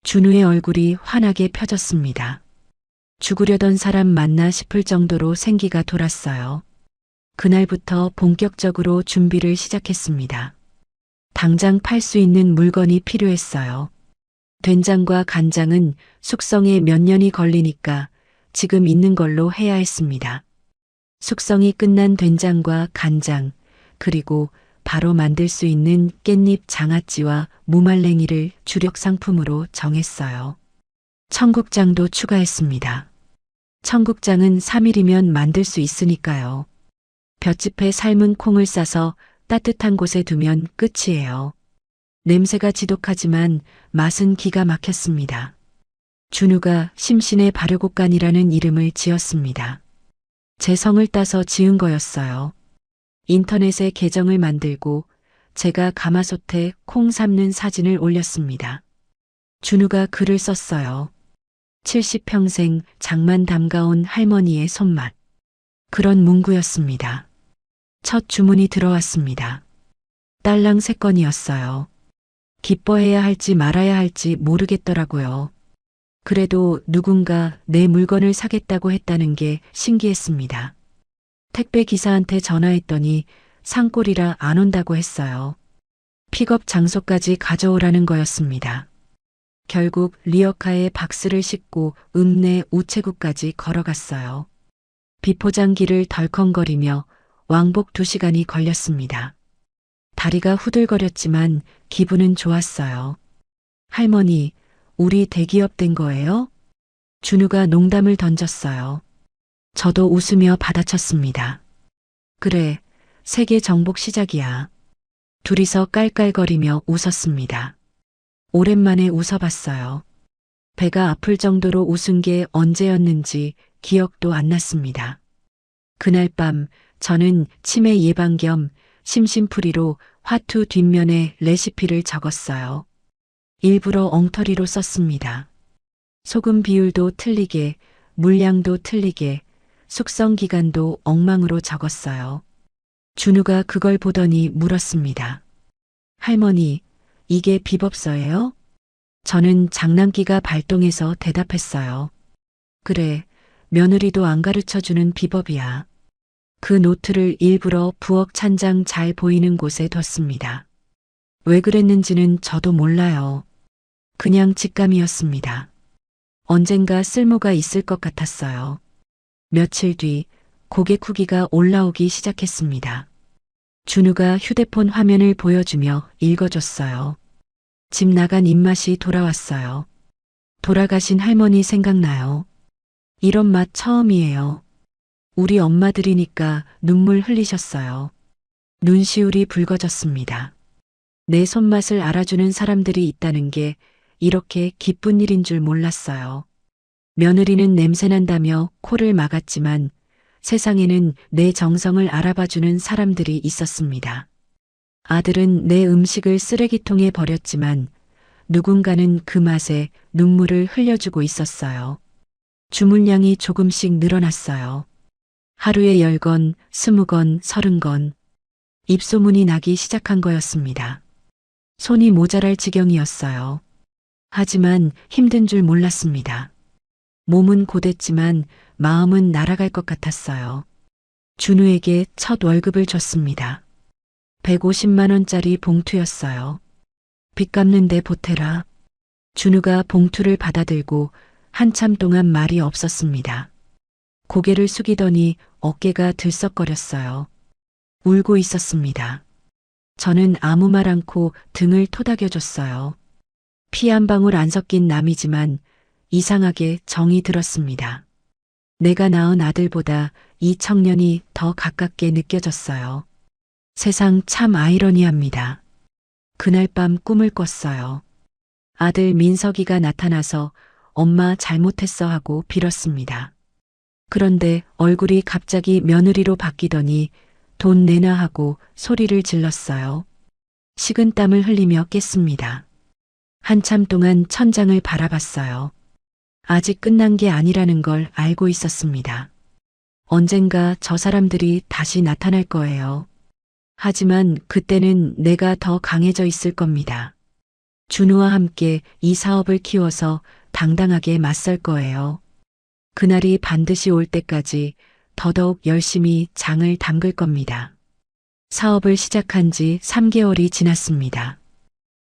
Speaker 2: 준우의 얼굴이 환하게 펴졌습니다. 죽으려던 사람 맞나 싶을 정도로 생기가 돌았어요. 그날부터 본격적으로 준비를 시작했습니다. 당장 팔 수 있는 물건이 필요했어요. 된장과 간장은 숙성에 몇 년이 걸리니까 지금 있는 걸로 해야 했습니다. 숙성이 끝난 된장과 간장, 그리고 바로 만들 수 있는 깻잎 장아찌와 무말랭이를 주력 상품으로 정했어요. 청국장도 추가했습니다. 청국장은 3일이면 만들 수 있으니까요. 볏짚에 삶은 콩을 싸서 따뜻한 곳에 두면 끝이에요. 냄새가 지독하지만 맛은 기가 막혔습니다. 준우가 심신의 발효곡간이라는 이름을 지었습니다. 제 성을 따서 지은 거였어요. 인터넷에 계정을 만들고 제가 가마솥에 콩 삶는 사진을 올렸습니다. 준우가 글을 썼어요. 70평생 장만 담가온 할머니의 손맛. 그런 문구였습니다. 첫 주문이 들어왔습니다. 딸랑 3건이었어요. 기뻐해야 할지 말아야 할지 모르겠더라고요. 그래도 누군가 내 물건을 사겠다고 했다는 게 신기했습니다. 택배 기사한테 전화했더니 산골이라 안 온다고 했어요. 픽업 장소까지 가져오라는 거였습니다. 결국 리어카에 박스를 싣고 읍내 우체국까지 걸어갔어요. 비포장기를 덜컹거리며 왕복 2시간이 걸렸습니다. 다리가 후들거렸지만 기분은 좋았어요. 할머니, 우리 대기업 된 거예요? 준우가 농담을 던졌어요. 저도 웃으며 받아쳤습니다. 그래, 세계 정복 시작이야. 둘이서 깔깔거리며 웃었습니다. 오랜만에 웃어봤어요. 배가 아플 정도로 웃은 게 언제였는지 기억도 안 났습니다. 그날 밤 저는 치매 예방 겸 심심풀이로 화투 뒷면에 레시피를 적었어요. 일부러 엉터리로 썼습니다. 소금 비율도 틀리게, 물량도 틀리게, 숙성 기간도 엉망으로 적었어요. 준우가 그걸 보더니 물었습니다. 할머니, 이게 비법서예요? 저는 장난기가 발동해서 대답했어요. 그래, 며느리도 안 가르쳐주는 비법이야. 그 노트를 일부러 부엌 찬장 잘 보이는 곳에 뒀습니다. 왜 그랬는지는 저도 몰라요. 그냥 직감이었습니다. 언젠가 쓸모가 있을 것 같았어요. 며칠 뒤 고객 후기가 올라오기 시작했습니다. 준우가 휴대폰 화면을 보여주며 읽어줬어요. 집 나간 입맛이 돌아왔어요. 돌아가신 할머니 생각나요. 이런 맛 처음이에요. 우리 엄마들이니까 눈물 흘리셨어요. 눈시울이 붉어졌습니다. 내 손맛을 알아주는 사람들이 있다는 게 이렇게 기쁜 일인 줄 몰랐어요. 며느리는 냄새난다며 코를 막았지만 세상에는 내 정성을 알아봐주는 사람들이 있었습니다. 아들은 내 음식을 쓰레기통에 버렸지만 누군가는 그 맛에 눈물을 흘려주고 있었어요. 주문량이 조금씩 늘어났어요. 하루에 10건, 20건, 30건. 입소문이 나기 시작한 거였습니다. 손이 모자랄 지경이었어요. 하지만 힘든 줄 몰랐습니다. 몸은 고됐지만 마음은 날아갈 것 같았어요. 준우에게 첫 월급을 줬습니다. 150만 원짜리 봉투였어요. 빚 갚는데 보태라. 준우가 봉투를 받아들고 한참 동안 말이 없었습니다. 고개를 숙이더니 어깨가 들썩거렸어요. 울고 있었습니다. 저는 아무 말 않고 등을 토닥여줬어요. 피 한 방울 안 섞인 남이지만 이상하게 정이 들었습니다. 내가 낳은 아들보다 이 청년이 더 가깝게 느껴졌어요. 세상 참 아이러니합니다. 그날 밤 꿈을 꿨어요. 아들 민석이가 나타나서 엄마 잘못했어 하고 빌었습니다. 그런데 얼굴이 갑자기 며느리로 바뀌더니 돈 내놔 하고 소리를 질렀어요. 식은땀을 흘리며 깼습니다. 한참 동안 천장을 바라봤어요. 아직 끝난 게 아니라는 걸 알고 있었습니다. 언젠가 저 사람들이 다시 나타날 거예요. 하지만 그때는 내가 더 강해져 있을 겁니다. 준우와 함께 이 사업을 키워서 당당하게 맞설 거예요. 그날이 반드시 올 때까지 더더욱 열심히 장을 담글 겁니다. 사업을 시작한 지 3개월이 지났습니다.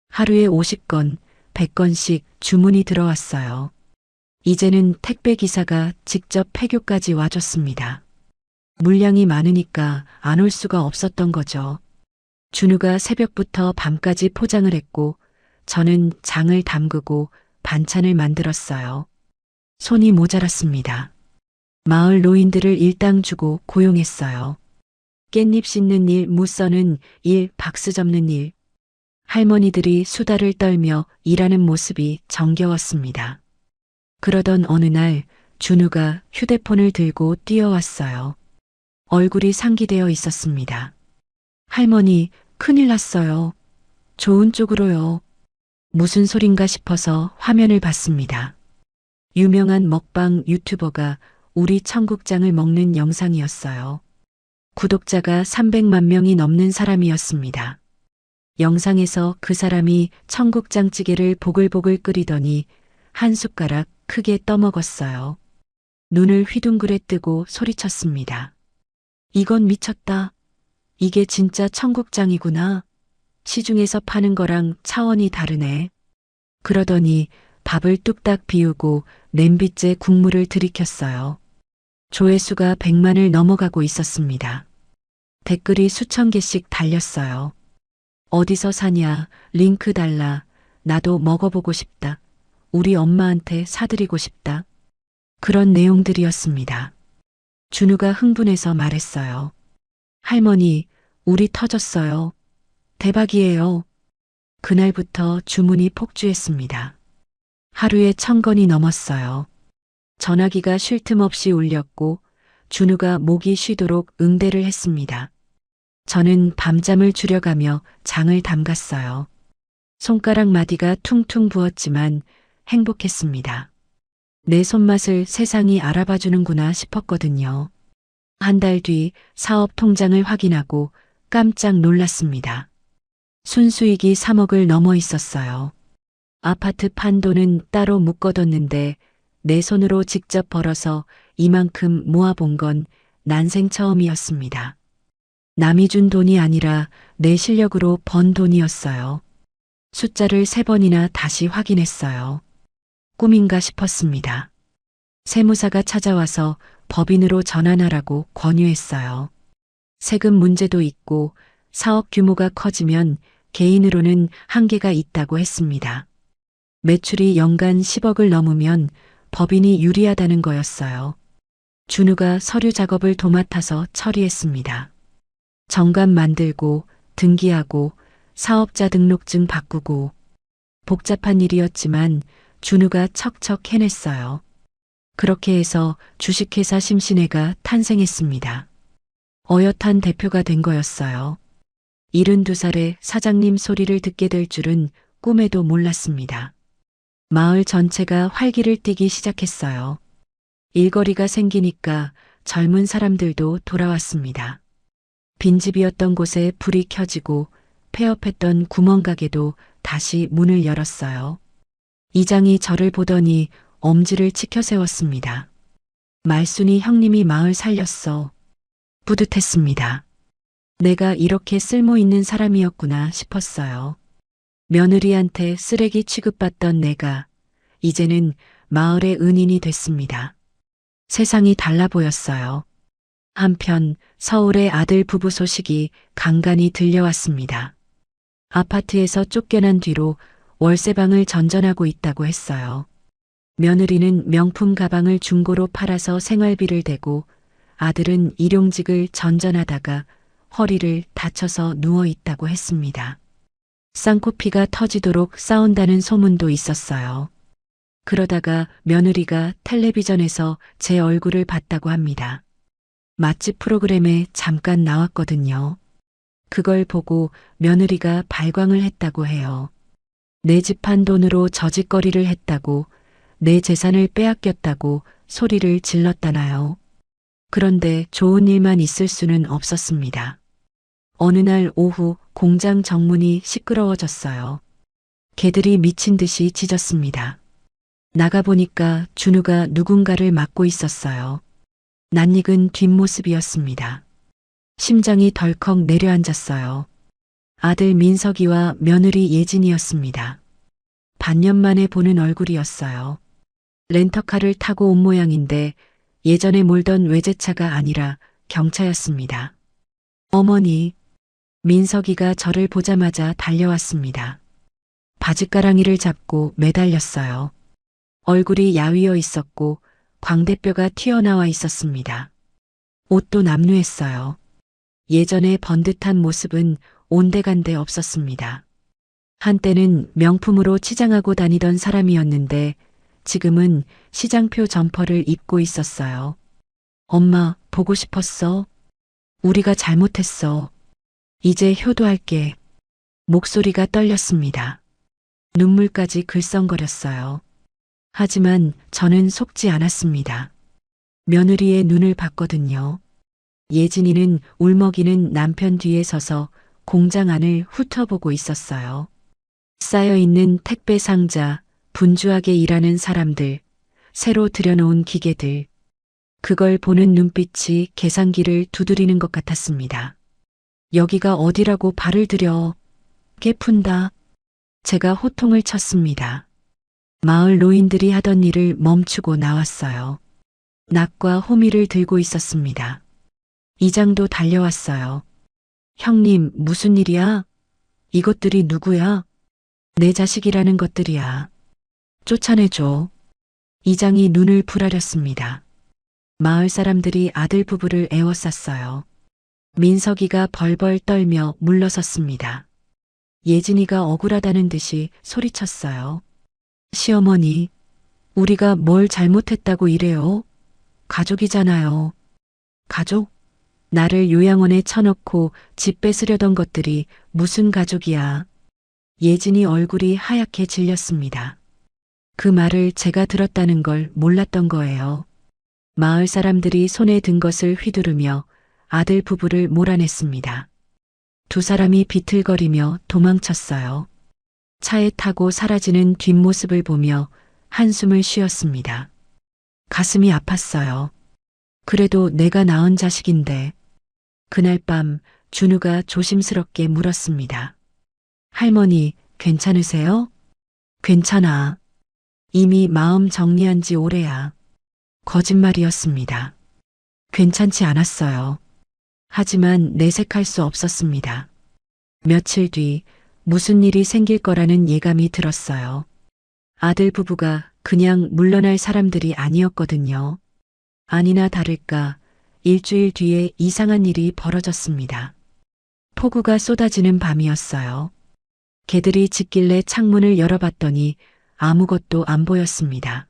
Speaker 2: 하루에 50건, 100건씩 주문이 들어왔어요. 이제는 택배 기사가 직접 폐교까지 와줬습니다. 물량이 많으니까 안 올 수가 없었던 거죠. 준우가 새벽부터 밤까지 포장을 했고 저는 장을 담그고 반찬을 만들었어요. 손이 모자랐습니다. 마을 노인들을 일당 주고 고용했어요. 깻잎 씻는 일, 무 써는 일, 박스 접는 일. 할머니들이 수다를 떨며 일하는 모습이 정겨웠습니다. 그러던 어느 날 준우가 휴대폰을 들고 뛰어왔어요. 얼굴이 상기되어 있었습니다. 할머니, 큰일 났어요. 좋은 쪽으로요. 무슨 소린가 싶어서 화면을 봤습니다. 유명한 먹방 유튜버가 우리 청국장을 먹는 영상이었어요. 구독자가 300만 명이 넘는 사람이었습니다. 영상에서 그 사람이 청국장찌개를 보글보글 끓이더니 한 숟가락 크게 떠먹었어요. 눈을 휘둥그레 뜨고 소리쳤습니다. 이건 미쳤다. 이게 진짜 청국장이구나. 시중에서 파는 거랑 차원이 다르네. 그러더니 밥을 뚝딱 비우고 냄비째 국물을 들이켰어요. 조회수가 100만을 넘어가고 있었습니다. 댓글이 수천 개씩 달렸어요. 어디서 사냐, 링크 달라, 나도 먹어보고 싶다, 우리 엄마한테 사드리고 싶다. 그런 내용들이었습니다. 준우가 흥분해서 말했어요. 할머니, 우리 터졌어요. 대박이에요. 그날부터 주문이 폭주했습니다. 하루에 1000건이 넘었어요. 전화기가 쉴 틈 없이 울렸고 준우가 목이 쉬도록 응대를 했습니다. 저는 밤잠을 줄여가며 장을 담갔어요. 손가락 마디가 퉁퉁 부었지만 행복했습니다. 내 손맛을 세상이 알아봐주는구나 싶었거든요. 한 달 뒤 사업 통장을 확인하고 깜짝 놀랐습니다. 순수익이 3억을 넘어 있었어요. 아파트 판 돈은 따로 묶어뒀는데 내 손으로 직접 벌어서 이만큼 모아본 건 난생 처음이었습니다. 남이 준 돈이 아니라 내 실력으로 번 돈이었어요. 숫자를 3번이나 다시 확인했어요. 꿈인가 싶었습니다. 세무사가 찾아와서 법인으로 전환하라고 권유했어요. 세금 문제도 있고 사업 규모가 커지면 개인으로는 한계가 있다고 했습니다. 매출이 연간 10억을 넘으면 법인이 유리하다는 거였어요. 준우가 서류 작업을 도맡아서 처리했습니다. 정관 만들고 등기하고 사업자 등록증 바꾸고 복잡한 일이었지만 준우가 척척 해냈어요. 그렇게 해서 주식회사 심신회가 탄생했습니다. 어엿한 대표가 된 거였어요. 72살에 사장님 소리를 듣게 될 줄은 꿈에도 몰랐습니다. 마을 전체가 활기를 띠기 시작했어요. 일거리가 생기니까 젊은 사람들도 돌아왔습니다. 빈집이었던 곳에 불이 켜지고 폐업했던 구멍가게도 다시 문을 열었어요. 이장이 저를 보더니 엄지를 치켜 세웠습니다. 말순이 형님이 마을 살렸어. 뿌듯했습니다. 내가 이렇게 쓸모 있는 사람이었구나 싶었어요. 며느리한테 쓰레기 취급받던 내가 이제는 마을의 은인이 됐습니다. 세상이 달라 보였어요. 한편 서울의 아들 부부 소식이 간간히 들려왔습니다. 아파트에서 쫓겨난 뒤로 월세방을 전전하고 있다고 했어요. 며느리는 명품 가방을 중고로 팔아서 생활비를 대고 아들은 일용직을 전전하다가 허리를 다쳐서 누워 있다고 했습니다. 쌍코피가 터지도록 싸운다는 소문도 있었어요. 그러다가 며느리가 텔레비전에서 제 얼굴을 봤다고 합니다. 맛집 프로그램에 잠깐 나왔거든요. 그걸 보고 며느리가 발광을 했다고 해요. 내 집 한 돈으로 저짓거리를 했다고, 내 재산을 빼앗겼다고 소리를 질렀다나요. 그런데 좋은 일만 있을 수는 없었습니다. 어느 날 오후 공장 정문이 시끄러워졌어요. 개들이 미친 듯이 짖었습니다. 나가보니까 준우가 누군가를 막고 있었어요. 낯익은 뒷모습이었습니다. 심장이 덜컥 내려앉았어요. 아들 민석이와 며느리 예진이었습니다. 반년 만에 보는 얼굴이었어요. 렌터카를 타고 온 모양인데 예전에 몰던 외제차가 아니라 경차였습니다. 어머니, 민석이가 저를 보자마자 달려왔습니다. 바짓가랑이를 잡고 매달렸어요. 얼굴이 야위어 있었고 광대뼈가 튀어나와 있었습니다. 옷도 남루했어요. 예전에 번듯한 모습은 온데간데 없었습니다. 한때는 명품으로 치장하고 다니던 사람이었는데 지금은 시장표 점퍼를 입고 있었어요. 엄마, 보고 싶었어. 우리가 잘못했어. 이제 효도할게. 목소리가 떨렸습니다. 눈물까지 글썽거렸어요. 하지만 저는 속지 않았습니다. 며느리의 눈을 봤거든요. 예진이는 울먹이는 남편 뒤에 서서 공장 안을 훑어보고 있었어요. 쌓여있는 택배 상자, 분주하게 일하는 사람들, 새로 들여놓은 기계들. 그걸 보는 눈빛이 계산기를 두드리는 것 같았습니다. 여기가 어디라고 발을 들여. 깨푼다. 제가 호통을 쳤습니다. 마을 노인들이 하던 일을 멈추고 나왔어요. 낙과 호미를 들고 있었습니다. 이장도 달려왔어요. 형님, 무슨 일이야? 이것들이 누구야? 내 자식이라는 것들이야. 쫓아내줘. 이장이 눈을 부라렸습니다. 마을 사람들이 아들 부부를 에워쌌어요. 민석이가 벌벌 떨며 물러섰습니다. 예진이가 억울하다는 듯이 소리쳤어요. 시어머니, 우리가 뭘 잘못했다고 이래요? 가족이잖아요. 가족? 나를 요양원에 쳐넣고 집 뺏으려던 것들이 무슨 가족이야. 예진이 얼굴이 하얗게 질렸습니다. 그 말을 제가 들었다는 걸 몰랐던 거예요. 마을 사람들이 손에 든 것을 휘두르며 아들 부부를 몰아냈습니다. 두 사람이 비틀거리며 도망쳤어요. 차에 타고 사라지는 뒷모습을 보며 한숨을 쉬었습니다. 가슴이 아팠어요. 그래도 내가 낳은 자식인데. 그날 밤 준우가 조심스럽게 물었습니다. 할머니, 괜찮으세요? 괜찮아. 이미 마음 정리한 지 오래야. 거짓말이었습니다. 괜찮지 않았어요. 하지만 내색할 수 없었습니다. 며칠 뒤 무슨 일이 생길 거라는 예감이 들었어요. 아들 부부가 그냥 물러날 사람들이 아니었거든요. 아니나 다를까 일주일 뒤에 이상한 일이 벌어졌습니다. 폭우가 쏟아지는 밤이었어요. 개들이 짖길래 창문을 열어봤더니 아무것도 안 보였습니다.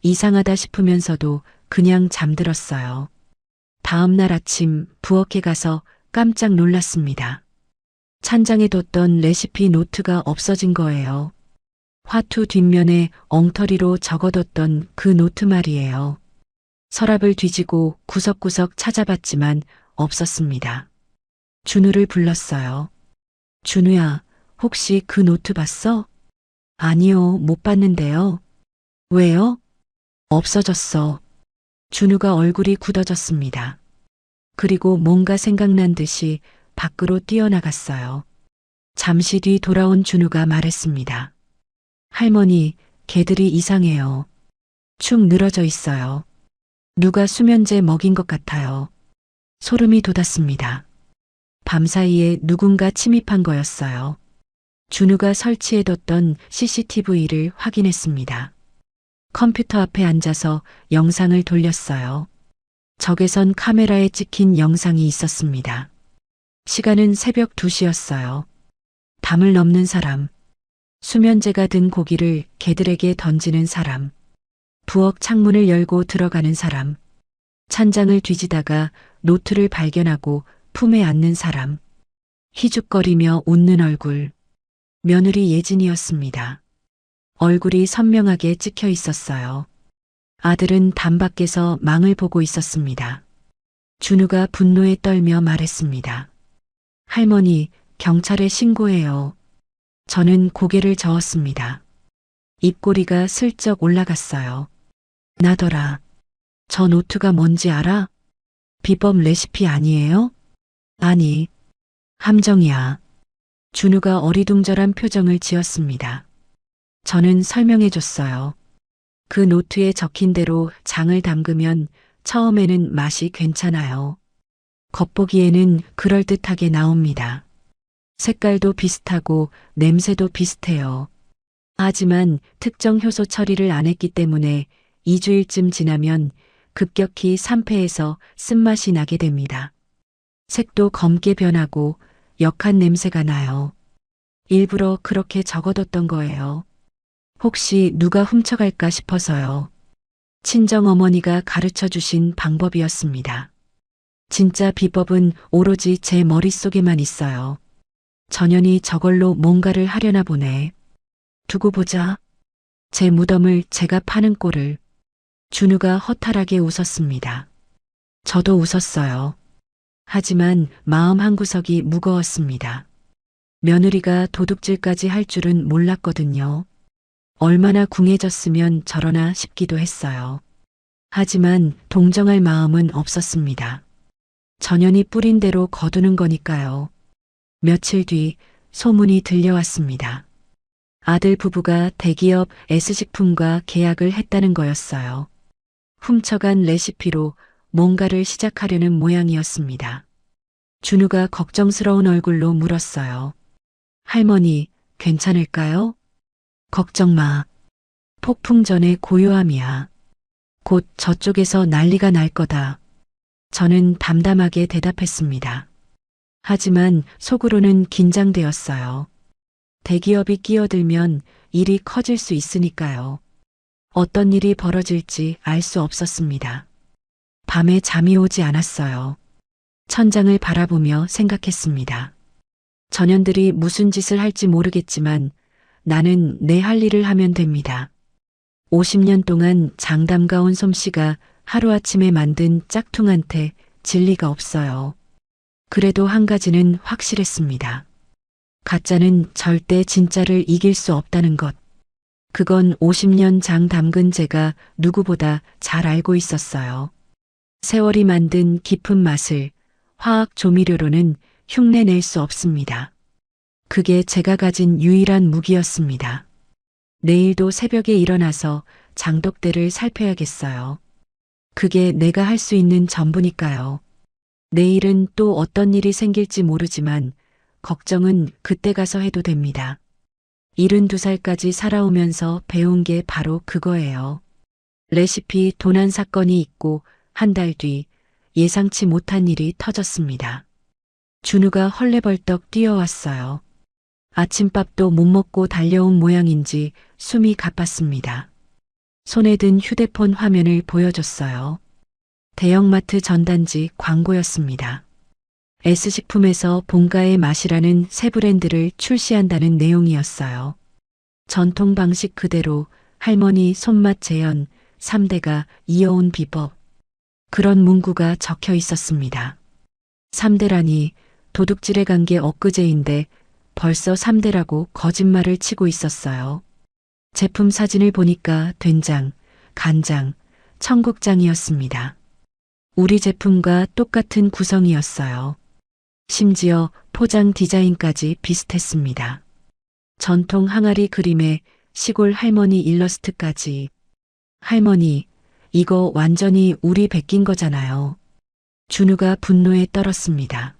Speaker 2: 이상하다 싶으면서도 그냥 잠들었어요. 다음 날 아침 부엌에 가서 깜짝 놀랐습니다. 찬장에 뒀던 레시피 노트가 없어진 거예요. 화투 뒷면에 엉터리로 적어뒀던 그 노트 말이에요. 서랍을 뒤지고 구석구석 찾아봤지만 없었습니다. 준우를 불렀어요. 준우야, 혹시 그 노트 봤어? 아니요, 못 봤는데요. 왜요? 없어졌어. 준우가 얼굴이 굳어졌습니다. 그리고 뭔가 생각난 듯이 밖으로 뛰어나갔어요. 잠시 뒤 돌아온 준우가 말했습니다. 할머니, 개들이 이상해요. 축 늘어져 있어요. 누가 수면제 먹인 것 같아요. 소름이 돋았습니다. 밤사이에 누군가 침입한 거였어요. 준우가 설치해뒀던 CCTV를 확인했습니다. 컴퓨터 앞에 앉아서 영상을 돌렸어요. 적외선 카메라에 찍힌 영상이 있었습니다. 시간은 새벽 2시였어요. 담을 넘는 사람, 수면제가 든 고기를 개들에게 던지는 사람, 부엌 창문을 열고 들어가는 사람, 찬장을 뒤지다가 노트를 발견하고 품에 안는 사람, 희죽거리며 웃는 얼굴, 며느리 예진이었습니다. 얼굴이 선명하게 찍혀 있었어요. 아들은 담 밖에서 망을 보고 있었습니다. 준우가 분노에 떨며 말했습니다. 할머니, 경찰에 신고해요. 저는 고개를 저었습니다. 입꼬리가 슬쩍 올라갔어요. 나더라. 저 노트가 뭔지 알아? 비법 레시피 아니에요? 아니, 함정이야. 준우가 어리둥절한 표정을 지었습니다. 저는 설명해 줬어요. 그 노트에 적힌 대로 장을 담그면 처음에는 맛이 괜찮아요. 겉보기에는 그럴듯하게 나옵니다. 색깔도 비슷하고 냄새도 비슷해요. 하지만 특정 효소 처리를 안 했기 때문에 2주일쯤 지나면 급격히 산패해서 쓴맛이 나게 됩니다. 색도 검게 변하고 역한 냄새가 나요. 일부러 그렇게 적어뒀던 거예요. 혹시 누가 훔쳐갈까 싶어서요. 친정어머니가 가르쳐 주신 방법이었습니다. 진짜 비법은 오로지 제 머릿속에만 있어요. 전현이 저걸로 뭔가를 하려나 보네. 두고 보자. 제 무덤을 제가 파는 꼴을. 준우가 허탈하게 웃었습니다. 저도 웃었어요. 하지만 마음 한구석이 무거웠습니다. 며느리가 도둑질까지 할 줄은 몰랐거든요. 얼마나 궁해졌으면 저러나 싶기도 했어요. 하지만 동정할 마음은 없었습니다. 전현이 뿌린 대로 거두는 거니까요. 며칠 뒤 소문이 들려왔습니다. 아들 부부가 대기업 S식품과 계약을 했다는 거였어요. 훔쳐간 레시피로 뭔가를 시작하려는 모양이었습니다. 준우가 걱정스러운 얼굴로 물었어요. 할머니, 괜찮을까요? 걱정 마. 폭풍 전의 고요함이야. 곧 저쪽에서 난리가 날 거다. 저는 담담하게 대답했습니다. 하지만 속으로는 긴장되었어요. 대기업이 끼어들면 일이 커질 수 있으니까요. 어떤 일이 벌어질지 알 수 없었습니다. 밤에 잠이 오지 않았어요. 천장을 바라보며 생각했습니다. 전현들이 무슨 짓을 할지 모르겠지만 나는 내 할 일을 하면 됩니다. 50년 동안 장담가온 솜씨가 하루아침에 만든 짝퉁한테 진리가 없어요. 그래도 한 가지는 확실했습니다. 가짜는 절대 진짜를 이길 수 없다는 것. 그건 50년 장 담근 제가 누구보다 잘 알고 있었어요. 세월이 만든 깊은 맛을 화학 조미료로는 흉내낼 수 없습니다. 그게 제가 가진 유일한 무기였습니다. 내일도 새벽에 일어나서 장독대를 살펴야겠어요. 그게 내가 할 수 있는 전부니까요. 내일은 또 어떤 일이 생길지 모르지만 걱정은 그때 가서 해도 됩니다. 72살까지 살아오면서 배운 게 바로 그거예요. 레시피 도난 사건이 있고 한 달 뒤 예상치 못한 일이 터졌습니다. 준우가 헐레벌떡 뛰어왔어요. 아침밥도 못 먹고 달려온 모양인지 숨이 가팠습니다. 손에 든 휴대폰 화면을 보여줬어요. 대형마트 전단지 광고였습니다. S식품에서 본가의 맛이라는 새 브랜드를 출시한다는 내용이었어요. 전통 방식 그대로 할머니 손맛 재현 3대가 이어온 비법. 그런 문구가 적혀 있었습니다. 3대라니 도둑질에 간 게 엊그제인데 벌써 3대라고 거짓말을 치고 있었어요. 제품 사진을 보니까 된장, 간장, 청국장이었습니다. 우리 제품과 똑같은 구성이었어요. 심지어 포장 디자인까지 비슷했습니다. 전통 항아리 그림에 시골 할머니 일러스트까지. 할머니, 이거 완전히 우리 베낀 거잖아요. 준우가 분노에 떨었습니다.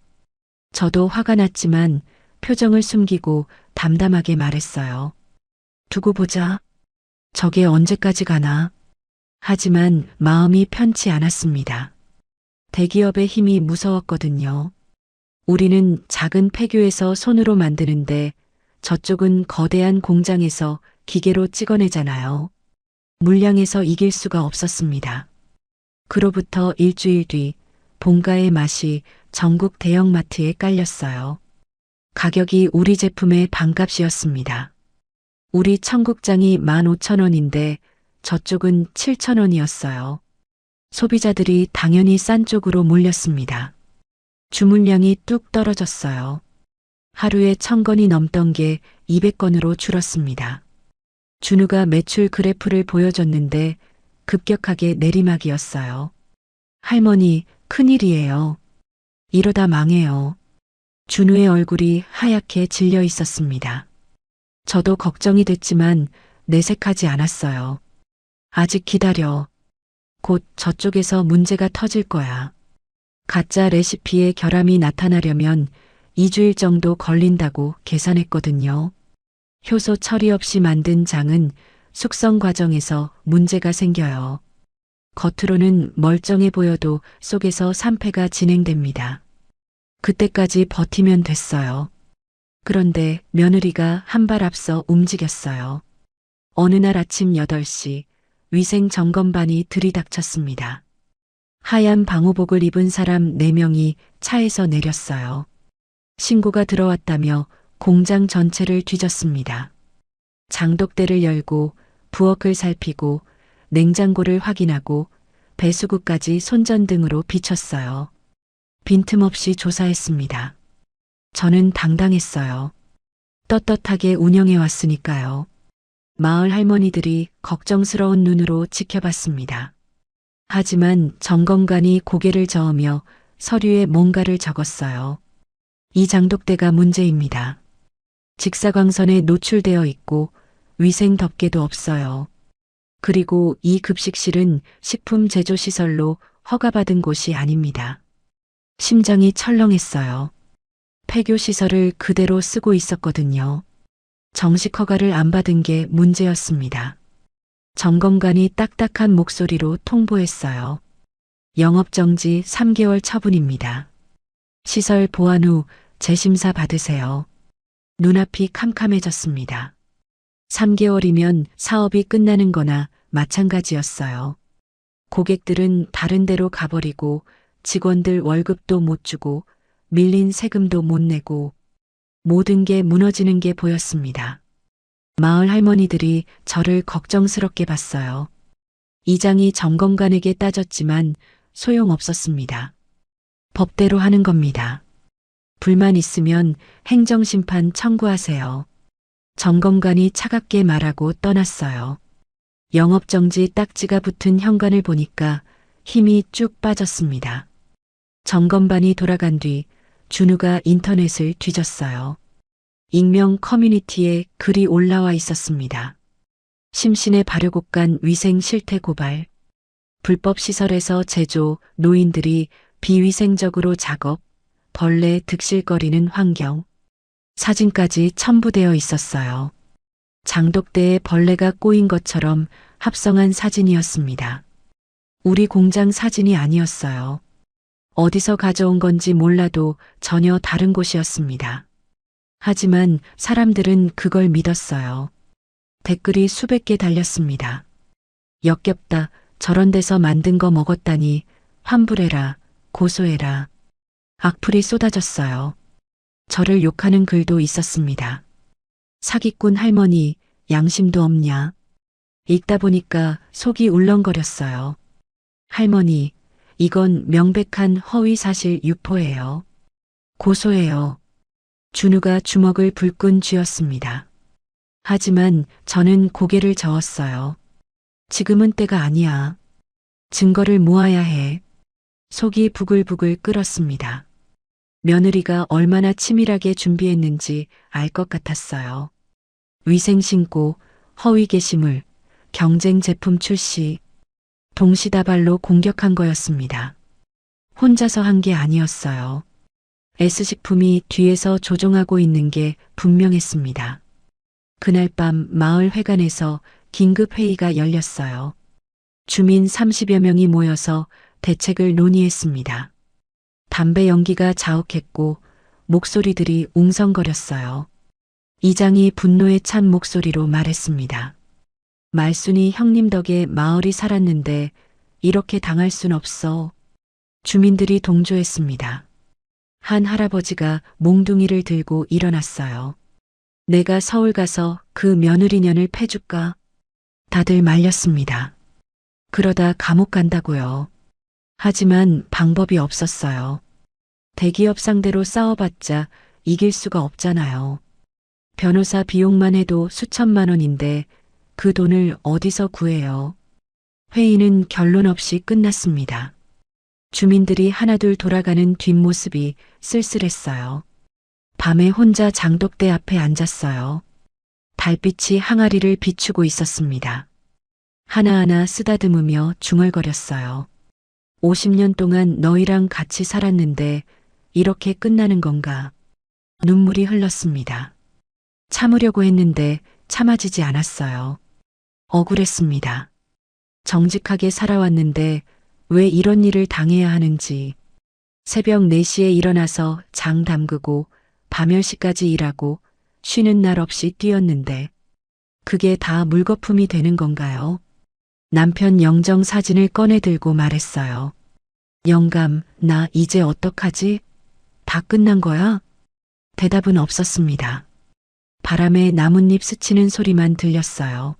Speaker 2: 저도 화가 났지만 표정을 숨기고 담담하게 말했어요. 두고 보자. 저게 언제까지 가나. 하지만 마음이 편치 않았습니다. 대기업의 힘이 무서웠거든요. 우리는 작은 폐교에서 손으로 만드는데 저쪽은 거대한 공장에서 기계로 찍어내잖아요. 물량에서 이길 수가 없었습니다. 그로부터 일주일 뒤 본가의 맛이 전국 대형마트에 깔렸어요. 가격이 우리 제품의 반값이었습니다. 우리 청국장이 15,000원인데 저쪽은 7,000원이었어요. 소비자들이 당연히 싼 쪽으로 몰렸습니다. 주문량이 뚝 떨어졌어요. 하루에 1,000건이 넘던 게 200건으로 줄었습니다. 준우가 매출 그래프를 보여줬는데 급격하게 내리막이었어요. 할머니, 큰일이에요. 이러다 망해요. 준우의 얼굴이 하얗게 질려 있었습니다. 저도 걱정이 됐지만 내색하지 않았어요. 아직 기다려. 곧 저쪽에서 문제가 터질 거야. 가짜 레시피에 결함이 나타나려면 2주일 정도 걸린다고 계산했거든요. 효소 처리 없이 만든 장은 숙성 과정에서 문제가 생겨요. 겉으로는 멀쩡해 보여도 속에서 산패가 진행됩니다. 그때까지 버티면 됐어요. 그런데 며느리가 한 발 앞서 움직였어요. 어느 날 아침 8시 위생 점검반이 들이닥쳤습니다. 하얀 방호복을 입은 사람 4명이 차에서 내렸어요. 신고가 들어왔다며 공장 전체를 뒤졌습니다. 장독대를 열고 부엌을 살피고 냉장고를 확인하고 배수구까지 손전등으로 비췄어요. 빈틈없이 조사했습니다. 저는 당당했어요. 떳떳하게 운영해 왔으니까요. 마을 할머니들이 걱정스러운 눈으로 지켜봤습니다. 하지만 점검관이 고개를 저으며 서류에 뭔가를 적었어요. 이 장독대가 문제입니다. 직사광선에 노출되어 있고 위생 덮개도 없어요. 그리고 이 급식실은 식품 제조 시설로 허가받은 곳이 아닙니다. 심장이 철렁했어요. 폐교 시설을 그대로 쓰고 있었거든요. 정식 허가를 안 받은 게 문제였습니다. 점검관이 딱딱한 목소리로 통보했어요. 영업정지 3개월 처분입니다. 시설 보완 후 재심사 받으세요. 눈앞이 캄캄해졌습니다. 3개월이면 사업이 끝나는 거나 마찬가지였어요. 고객들은 다른 데로 가버리고 직원들 월급도 못 주고 밀린 세금도 못 내고 모든 게 무너지는 게 보였습니다. 마을 할머니들이 저를 걱정스럽게 봤어요. 이장이 점검관에게 따졌지만 소용없었습니다. 법대로 하는 겁니다. 불만 있으면 행정심판 청구하세요. 점검관이 차갑게 말하고 떠났어요. 영업정지 딱지가 붙은 현관을 보니까 힘이 쭉 빠졌습니다. 점검반이 돌아간 뒤 준우가 인터넷을 뒤졌어요. 익명 커뮤니티에 글이 올라와 있었습니다. 심신의 발효곡간 위생 실태 고발. 불법 시설에서 제조, 노인들이 비위생적으로 작업, 벌레 득실거리는 환경. 사진까지 첨부되어 있었어요. 장독대에 벌레가 꼬인 것처럼 합성한 사진이었습니다. 우리 공장 사진이 아니었어요. 어디서 가져온 건지 몰라도 전혀 다른 곳이었습니다. 하지만 사람들은 그걸 믿었어요. 댓글이 수백 개 달렸습니다. 역겹다, 저런 데서 만든 거 먹었다니, 환불해라, 고소해라. 악플이 쏟아졌어요. 저를 욕하는 글도 있었습니다. 사기꾼 할머니, 양심도 없냐. 읽다 보니까 속이 울렁거렸어요. 할머니, 이건 명백한 허위사실 유포예요. 고소해요. 준우가 주먹을 불끈 쥐었습니다. 하지만 저는 고개를 저었어요. 지금은 때가 아니야. 증거를 모아야 해. 속이 부글부글 끓었습니다. 며느리가 얼마나 치밀하게 준비했는지 알 것 같았어요. 위생신고, 허위 게시물, 경쟁 제품 출시, 동시다발로 공격한 거였습니다. 혼자서 한 게 아니었어요. S식품이 뒤에서 조종하고 있는 게 분명했습니다. 그날 밤 마을 회관에서 긴급 회의가 열렸어요. 주민 30여 명이 모여서 대책을 논의했습니다. 담배 연기가 자욱했고 목소리들이 웅성거렸어요. 이장이 분노에 찬 목소리로 말했습니다. 말순이 형님 덕에 마을이 살았는데 이렇게 당할 순 없어. 주민들이 동조했습니다. 한 할아버지가 몽둥이를 들고 일어났어요. 내가 서울 가서 그 며느리년을 패줄까? 다들 말렸습니다. 그러다 감옥 간다고요. 하지만 방법이 없었어요. 대기업 상대로 싸워봤자 이길 수가 없잖아요. 변호사 비용만 해도 수천만 원인데 그 돈을 어디서 구해요? 회의는 결론 없이 끝났습니다. 주민들이 하나둘 돌아가는 뒷모습이 쓸쓸했어요. 밤에 혼자 장독대 앞에 앉았어요. 달빛이 항아리를 비추고 있었습니다. 하나하나 쓰다듬으며 중얼거렸어요. 50년 동안 너희랑 같이 살았는데 이렇게 끝나는 건가? 눈물이 흘렀습니다. 참으려고 했는데 참아지지 않았어요. 억울했습니다. 정직하게 살아왔는데 왜 이런 일을 당해야 하는지. 새벽 4시에 일어나서 장 담그고 밤 10시까지 일하고 쉬는 날 없이 뛰었는데 그게 다 물거품이 되는 건가요? 남편 영정 사진을 꺼내 들고 말했어요. 영감, 나 이제 어떡하지? 다 끝난 거야? 대답은 없었습니다. 바람에 나뭇잎 스치는 소리만 들렸어요.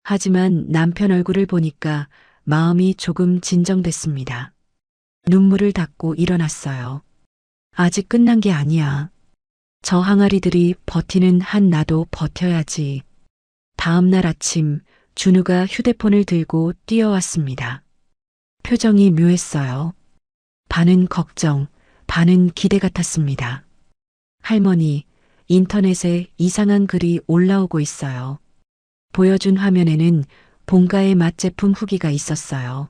Speaker 2: 하지만 남편 얼굴을 보니까 마음이 조금 진정됐습니다. 눈물을 닦고 일어났어요. 아직 끝난 게 아니야. 저 항아리들이 버티는 한 나도 버텨야지. 다음 날 아침 준우가 휴대폰을 들고 뛰어왔습니다. 표정이 묘했어요. 반은 걱정, 반은 기대 같았습니다. 할머니, 인터넷에 이상한 글이 올라오고 있어요. 보여준 화면에는 본가의 맛제품 후기가 있었어요.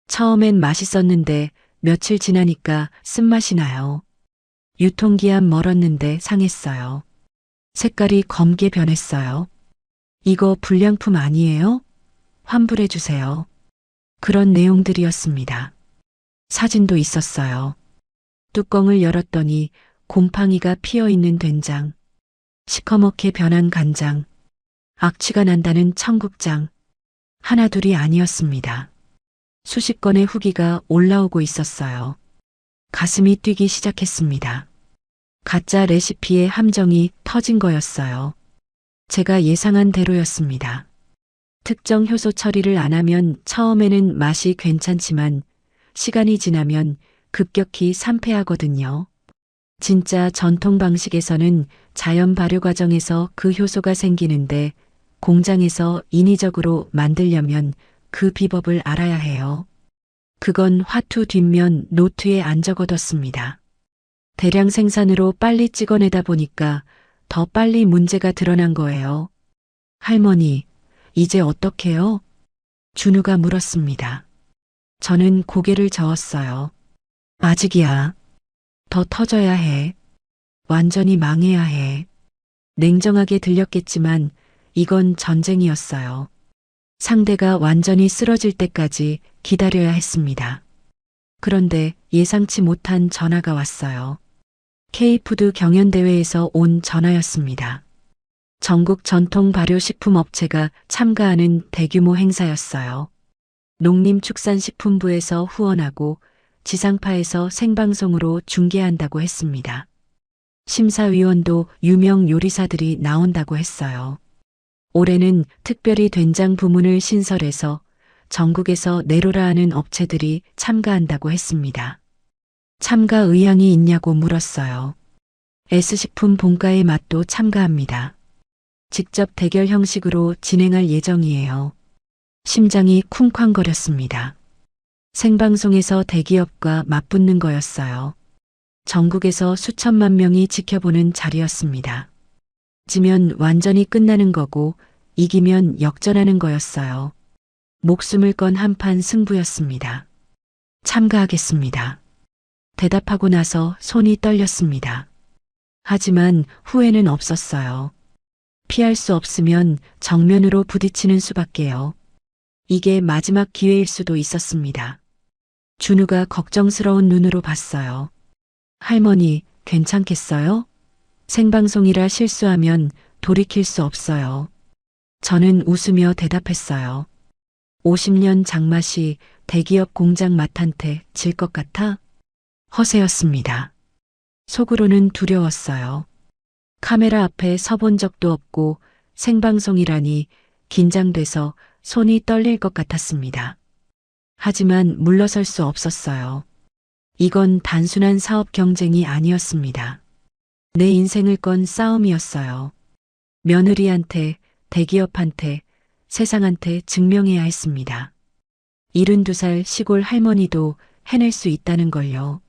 Speaker 2: 처음엔 맛있었는데 며칠 지나니까 쓴맛이 나요. 유통기한 멀었는데 상했어요. 색깔이 검게 변했어요. 이거 불량품 아니에요? 환불해 주세요. 그런 내용들이었습니다. 사진도 있었어요. 뚜껑을 열었더니 곰팡이가 피어있는 된장, 시커멓게 변한 간장, 악취가 난다는 청국장, 하나둘이 아니었습니다. 수십 건의 후기가 올라오고 있었어요. 가슴이 뛰기 시작했습니다. 가짜 레시피의 함정이 터진 거였어요. 제가 예상한 대로였습니다. 특정 효소 처리를 안 하면 처음에는 맛이 괜찮지만 시간이 지나면 급격히 산패하거든요. 진짜 전통 방식에서는 자연 발효 과정에서 그 효소가 생기는데 공장에서 인위적으로 만들려면 그 비법을 알아야 해요. 그건 화투 뒷면 노트에 안 적어뒀습니다. 대량 생산으로 빨리 찍어내다 보니까 더 빨리 문제가 드러난 거예요. 할머니, 이제 어떡해요? 준우가 물었습니다. 저는 고개를 저었어요. 아직이야. 더 터져야 해. 완전히 망해야 해. 냉정하게 들렸겠지만 이건 전쟁이었어요. 상대가 완전히 쓰러질 때까지 기다려야 했습니다. 그런데 예상치 못한 전화가 왔어요. K푸드 경연대회에서 온 전화였습니다. 전국 전통 발효식품 업체가 참가하는 대규모 행사였어요. 농림축산식품부에서 후원하고 지상파에서 생방송으로 중계한다고 했습니다. 심사위원도 유명 요리사들이 나온다고 했어요. 올해는 특별히 된장 부문을 신설해서 전국에서 내로라 하는 업체들이 참가한다고 했습니다. 참가 의향이 있냐고 물었어요. S식품 본가의 맛도 참가합니다. 직접 대결 형식으로 진행할 예정이에요. 심장이 쿵쾅거렸습니다. 생방송에서 대기업과 맞붙는 거였어요. 전국에서 수천만 명이 지켜보는 자리였습니다. 지면 완전히 끝나는 거고 이기면 역전하는 거였어요. 목숨을 건 한판 승부였습니다. 참가하겠습니다. 대답하고 나서 손이 떨렸습니다. 하지만 후회는 없었어요. 피할 수 없으면 정면으로 부딪히는 수밖에요. 이게 마지막 기회일 수도 있었습니다. 준우가 걱정스러운 눈으로 봤어요. 할머니, 괜찮겠어요? 생방송이라 실수하면 돌이킬 수 없어요. 저는 웃으며 대답했어요. 50년 장맛이 대기업 공장 맛한테 질 것 같아? 허세였습니다. 속으로는 두려웠어요. 카메라 앞에 서본 적도 없고 생방송이라니 긴장돼서 손이 떨릴 것 같았습니다. 하지만 물러설 수 없었어요. 이건 단순한 사업 경쟁이 아니었습니다. 내 인생을 건 싸움이었어요. 며느리한테, 대기업한테, 세상한테 증명해야 했습니다. 72살 시골 할머니도 해낼 수 있다는 걸요.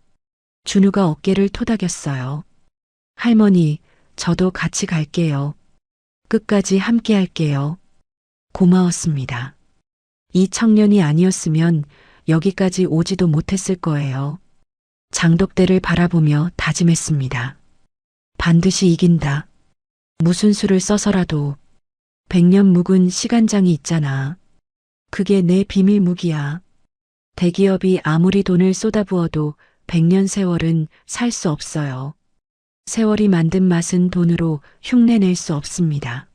Speaker 2: 준우가 어깨를 토닥였어요. 할머니, 저도 같이 갈게요. 끝까지 함께 할게요. 고마웠습니다. 이 청년이 아니었으면 여기까지 오지도 못했을 거예요. 장독대를 바라보며 다짐했습니다. 반드시 이긴다. 무슨 수를 써서라도 100년 묵은 시간장이 있잖아. 그게 내 비밀 무기야. 대기업이 아무리 돈을 쏟아부어도 100년 세월은 살 수 없어요. 세월이 만든 맛은 돈으로 흉내낼 수 없습니다.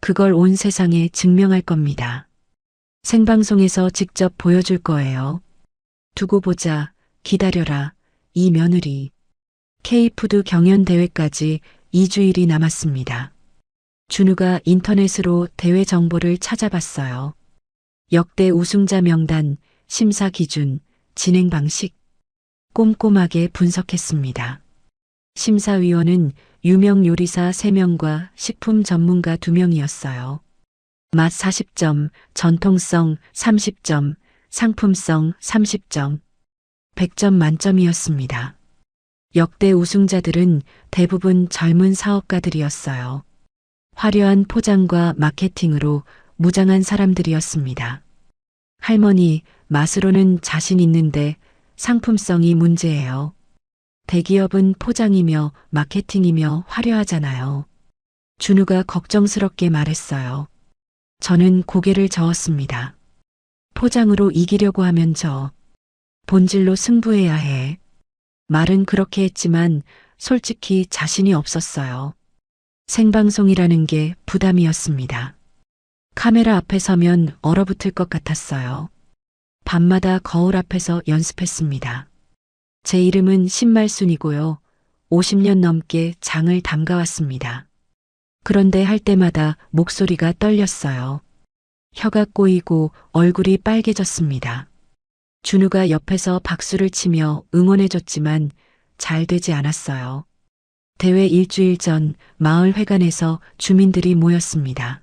Speaker 2: 그걸 온 세상에 증명할 겁니다. 생방송에서 직접 보여줄 거예요. 두고 보자, 기다려라, 이 며느리. K푸드 경연대회까지 2주일이 남았습니다. 준우가 인터넷으로 대회 정보를 찾아봤어요. 역대 우승자 명단, 심사 기준, 진행 방식 꼼꼼하게 분석했습니다. 심사위원은 유명 요리사 3명과 식품 전문가 2명이었어요. 맛 40점, 전통성 30점, 상품성 30점, 100점 만점이었습니다. 역대 우승자들은 대부분 젊은 사업가들이었어요. 화려한 포장과 마케팅으로 무장한 사람들이었습니다. 할머니, 맛으로는 자신 있는데 상품성이 문제예요. 대기업은 포장이며 마케팅이며 화려하잖아요. 준우가 걱정스럽게 말했어요. 저는 고개를 저었습니다. 포장으로 이기려고 하면 본질로 승부해야 해. 말은 그렇게 했지만 솔직히 자신이 없었어요. 생방송이라는 게 부담이었습니다. 카메라 앞에 서면 얼어붙을 것 같았어요. 밤마다 거울 앞에서 연습했습니다. 제 이름은 신말순이고요. 50년 넘게 장을 담가왔습니다. 그런데 할 때마다 목소리가 떨렸어요. 혀가 꼬이고 얼굴이 빨개졌습니다. 준우가 옆에서 박수를 치며 응원해줬지만 잘 되지 않았어요. 대회 일주일 전 마을 회관에서 주민들이 모였습니다.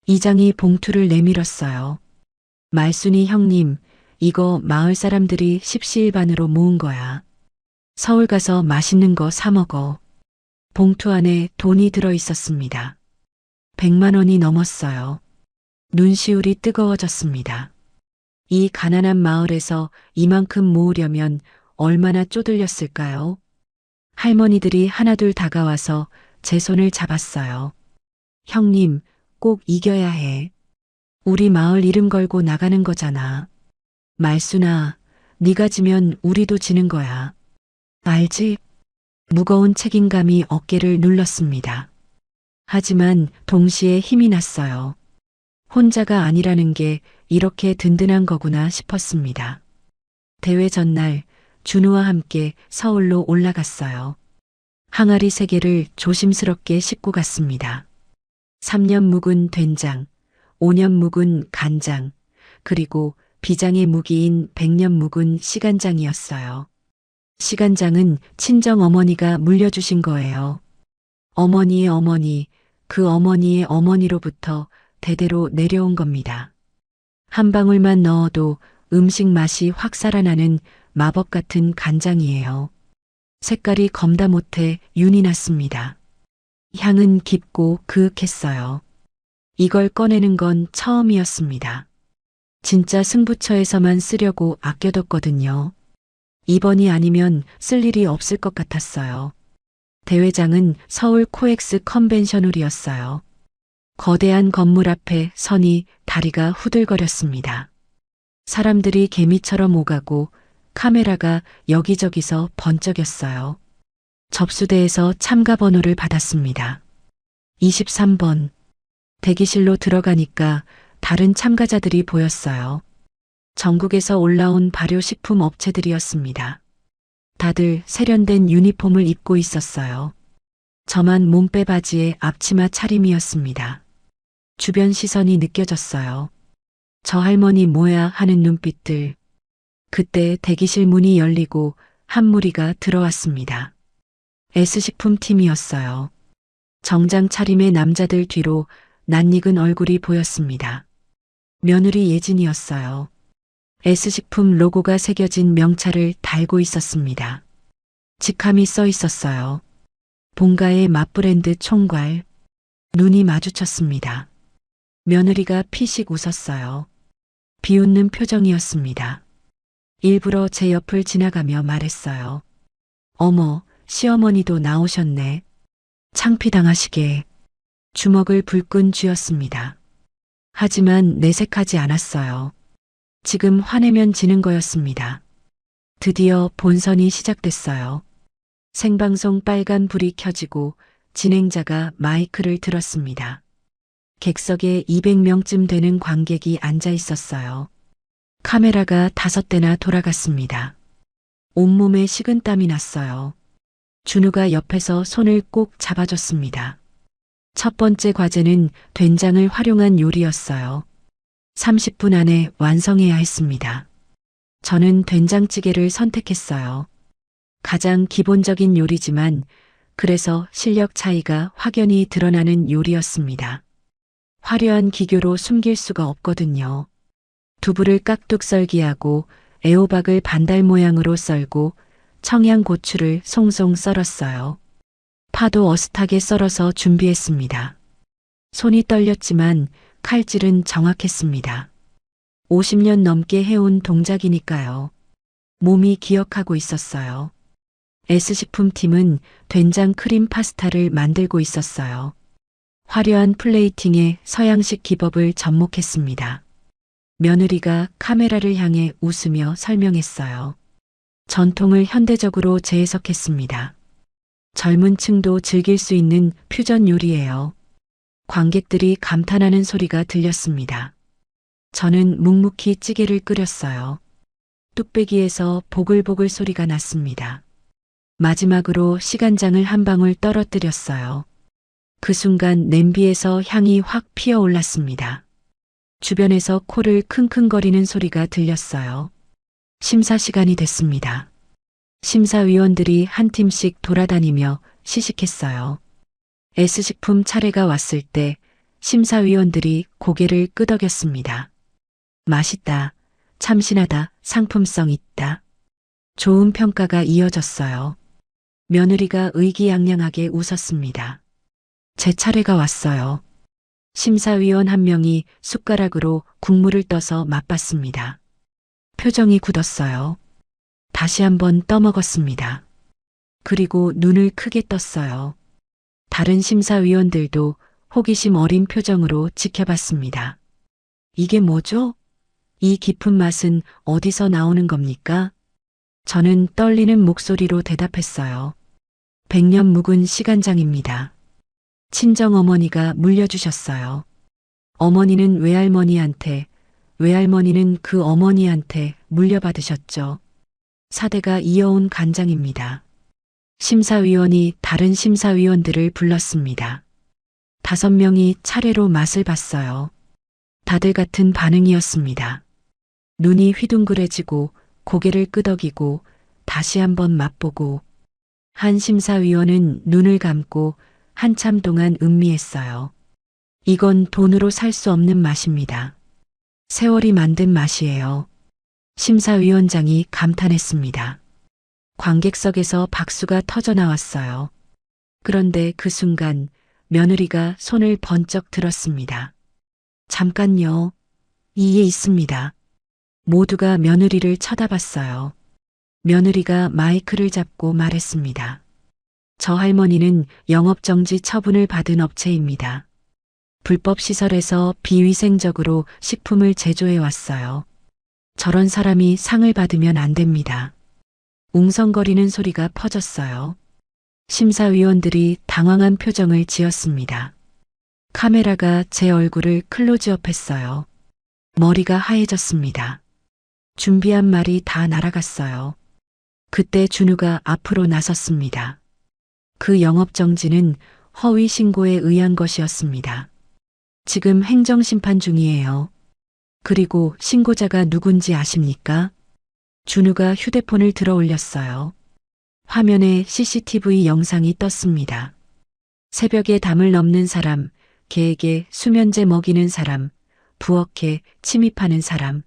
Speaker 2: 이장이 봉투를 내밀었어요. 말순이 형님, 이거 마을 사람들이 십시일반으로 모은 거야. 서울 가서 맛있는 거 사 먹어. 봉투 안에 돈이 들어 있었습니다. 100만 원이 넘었어요. 눈시울이 뜨거워졌습니다. 이 가난한 마을에서 이만큼 모으려면 얼마나 쪼들렸을까요? 할머니들이 하나둘 다가와서 제 손을 잡았어요. 형님, 꼭 이겨야 해. 우리 마을 이름 걸고 나가는 거잖아. 말순아, 네가 지면 우리도 지는 거야. 알지? 무거운 책임감이 어깨를 눌렀습니다. 하지만 동시에 힘이 났어요. 혼자가 아니라는 게 이렇게 든든한 거구나 싶었습니다. 대회 전날 준우와 함께 서울로 올라갔어요. 항아리 3개를 조심스럽게 싣고 갔습니다. 3년 묵은 된장, 5년 묵은 간장, 그리고 비장의 무기인 100년 묵은 시간장이었어요. 시간장은 친정 어머니가 물려주신 거예요. 어머니의 어머니, 그 어머니의 어머니로부터 대대로 내려온 겁니다. 한 방울만 넣어도 음식 맛이 확 살아나는 마법 같은 간장이에요. 색깔이 검다 못해 윤이 났습니다. 향은 깊고 그윽했어요. 이걸 꺼내는 건 처음이었습니다. 진짜 승부처에서만 쓰려고 아껴뒀거든요. 이번이 아니면 쓸 일이 없을 것 같았어요. 대회장은 서울 코엑스 컨벤션홀이었어요. 거대한 건물 앞에 서니 다리가 후들거렸습니다. 사람들이 개미처럼 오가고 카메라가 여기저기서 번쩍였어요. 접수대에서 참가 번호를 받았습니다. 23번. 대기실로 들어가니까 다른 참가자들이 보였어요. 전국에서 올라온 발효식품 업체들이었습니다. 다들 세련된 유니폼을 입고 있었어요. 저만 몸빼 바지에 앞치마 차림이었습니다. 주변 시선이 느껴졌어요. 저 할머니 뭐야 하는 눈빛들. 그때 대기실 문이 열리고 한 무리가 들어왔습니다. S식품팀이었어요. 정장 차림의 남자들 뒤로 낯익은 얼굴이 보였습니다. 며느리 예진이었어요. S식품 로고가 새겨진 명찰을 달고 있었습니다. 직함이 써 있었어요. 본가의 맛브랜드 총괄. 눈이 마주쳤습니다. 며느리가 피식 웃었어요. 비웃는 표정이었습니다. 일부러 제 옆을 지나가며 말했어요. 어머, 시어머니도 나오셨네. 창피당하시게. 주먹을 불끈 쥐었습니다. 하지만 내색하지 않았어요. 지금 화내면 지는 거였습니다. 드디어 본선이 시작됐어요. 생방송 빨간 불이 켜지고 진행자가 마이크를 들었습니다. 객석에 200명쯤 되는 관객이 앉아 있었어요. 카메라가 5대나 돌아갔습니다. 온몸에 식은땀이 났어요. 준우가 옆에서 손을 꼭 잡아줬습니다. 첫 번째 과제는 된장을 활용한 요리였어요. 30분 안에 완성해야 했습니다. 저는 된장찌개를 선택했어요. 가장 기본적인 요리지만 그래서 실력 차이가 확연히 드러나는 요리였습니다. 화려한 기교로 숨길 수가 없거든요. 두부를 깍둑 썰기하고 애호박을 반달 모양으로 썰고 청양고추를 송송 썰었어요. 파도 어슷하게 썰어서 준비했습니다. 손이 떨렸지만 칼질은 정확했습니다. 50년 넘게 해온 동작이니까요. 몸이 기억하고 있었어요. S식품팀은 된장 크림 파스타를 만들고 있었어요. 화려한 플레이팅에 서양식 기법을 접목했습니다. 며느리가 카메라를 향해 웃으며 설명했어요. 전통을 현대적으로 재해석했습니다. 젊은 층도 즐길 수 있는 퓨전 요리예요. 관객들이 감탄하는 소리가 들렸습니다. 저는 묵묵히 찌개를 끓였어요. 뚝배기에서 보글보글 소리가 났습니다. 마지막으로 시간장을 한 방울 떨어뜨렸어요. 그 순간 냄비에서 향이 확 피어올랐습니다. 주변에서 코를 킁킁거리는 소리가 들렸어요. 심사 시간이 됐습니다. 심사위원들이 한 팀씩 돌아다니며 시식했어요. S식품 차례가 왔을 때 심사위원들이 고개를 끄덕였습니다. 맛있다, 참신하다, 상품성 있다. 좋은 평가가 이어졌어요. 며느리가 의기양양하게 웃었습니다. 제 차례가 왔어요. 심사위원 한 명이 숟가락으로 국물을 떠서 맛봤습니다. 표정이 굳었어요. 다시 한번 떠먹었습니다. 그리고 눈을 크게 떴어요. 다른 심사위원들도 호기심 어린 표정으로 지켜봤습니다. 이게 뭐죠? 이 깊은 맛은 어디서 나오는 겁니까? 저는 떨리는 목소리로 대답했어요. 100년 묵은 시간장입니다. 친정어머니가 물려주셨어요. 어머니는 외할머니한테, 외할머니는 그 어머니한테 물려받으셨죠. 사대가 이어온 간장입니다. 심사위원이 다른 심사위원들을 불렀습니다. 5명이 차례로 맛을 봤어요. 다들 같은 반응이었습니다. 눈이 휘둥그레지고 고개를 끄덕이고 다시 한번 맛보고 한 심사위원은 눈을 감고 한참 동안 음미했어요. 이건 돈으로 살 수 없는 맛입니다. 세월이 만든 맛이에요. 심사위원장이 감탄했습니다. 관객석에서 박수가 터져 나왔어요. 그런데 그 순간 며느리가 손을 번쩍 들었습니다. 잠깐요. 이에 있습니다. 모두가 며느리를 쳐다봤어요. 며느리가 마이크를 잡고 말했습니다. 저 할머니는 영업정지 처분을 받은 업체입니다. 불법 시설에서 비위생적으로 식품을 제조해 왔어요. 저런 사람이 상을 받으면 안 됩니다. 웅성거리는 소리가 퍼졌어요. 심사위원들이 당황한 표정을 지었습니다. 카메라가 제 얼굴을 클로즈업했어요. 머리가 하얘졌습니다. 준비한 말이 다 날아갔어요. 그때 준우가 앞으로 나섰습니다. 그 영업정지는 허위 신고에 의한 것이었습니다. 지금 행정심판 중이에요. 그리고 신고자가 누군지 아십니까? 준우가 휴대폰을 들어 올렸어요. 화면에 CCTV 영상이 떴습니다. 새벽에 담을 넘는 사람, 개에게 수면제 먹이는 사람, 부엌에 침입하는 사람.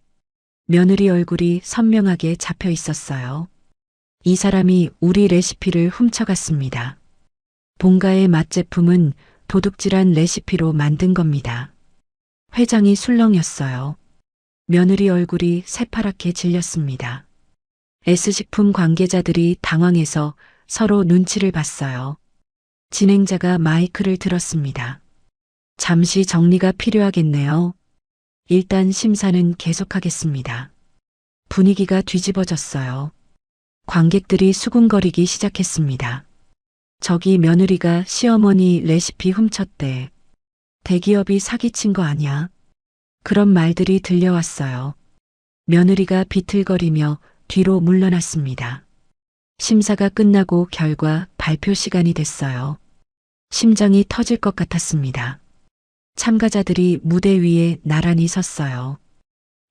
Speaker 2: 며느리 얼굴이 선명하게 잡혀 있었어요. 이 사람이 우리 레시피를 훔쳐갔습니다. 본가의 맛제품은 도둑질한 레시피로 만든 겁니다. 회장이 술렁였어요. 며느리 얼굴이 새파랗게 질렸습니다. S식품 관계자들이 당황해서 서로 눈치를 봤어요. 진행자가 마이크를 들었습니다. 잠시 정리가 필요하겠네요. 일단 심사는 계속하겠습니다. 분위기가 뒤집어졌어요. 관객들이 수군거리기 시작했습니다. 저기 며느리가 시어머니 레시피 훔쳤대. 대기업이 사기친 거 아니야? 그런 말들이 들려왔어요. 며느리가 비틀거리며 뒤로 물러났습니다. 심사가 끝나고 결과 발표 시간이 됐어요. 심장이 터질 것 같았습니다. 참가자들이 무대 위에 나란히 섰어요.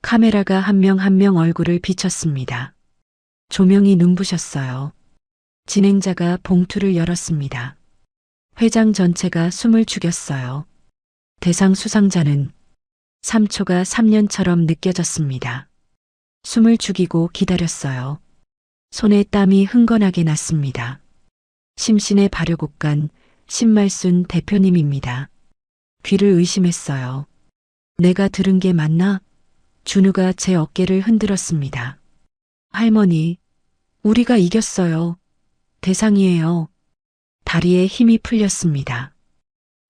Speaker 2: 카메라가 한 명 한 명 얼굴을 비췄습니다. 조명이 눈부셨어요. 진행자가 봉투를 열었습니다. 회장 전체가 숨을 죽였어요. 대상 수상자는 3초가 3년처럼 느껴졌습니다. 숨을 죽이고 기다렸어요. 손에 땀이 흥건하게 났습니다. 심신의 발효곡간 신말순 대표님입니다. 귀를 의심했어요. 내가 들은 게 맞나? 준우가 제 어깨를 흔들었습니다. 할머니, 우리가 이겼어요. 대상이에요. 다리에 힘이 풀렸습니다.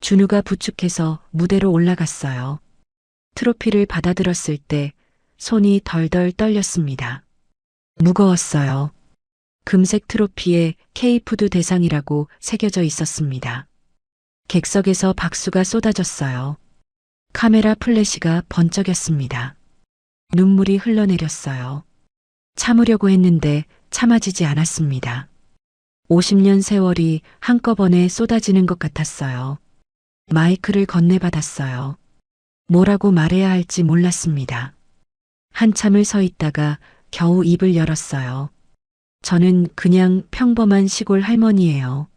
Speaker 2: 준우가 부축해서 무대로 올라갔어요. 트로피를 받아들었을 때 손이 덜덜 떨렸습니다. 무거웠어요. 금색 트로피에 K푸드 대상이라고 새겨져 있었습니다. 객석에서 박수가 쏟아졌어요. 카메라 플래시가 번쩍였습니다. 눈물이 흘러내렸어요. 참으려고 했는데 참아지지 않았습니다. 50년 세월이 한꺼번에 쏟아지는 것 같았어요. 마이크를 건네받았어요. 뭐라고 말해야 할지 몰랐습니다. 한참을 서 있다가 겨우 입을 열었어요. 저는 그냥 평범한 시골 할머니예요.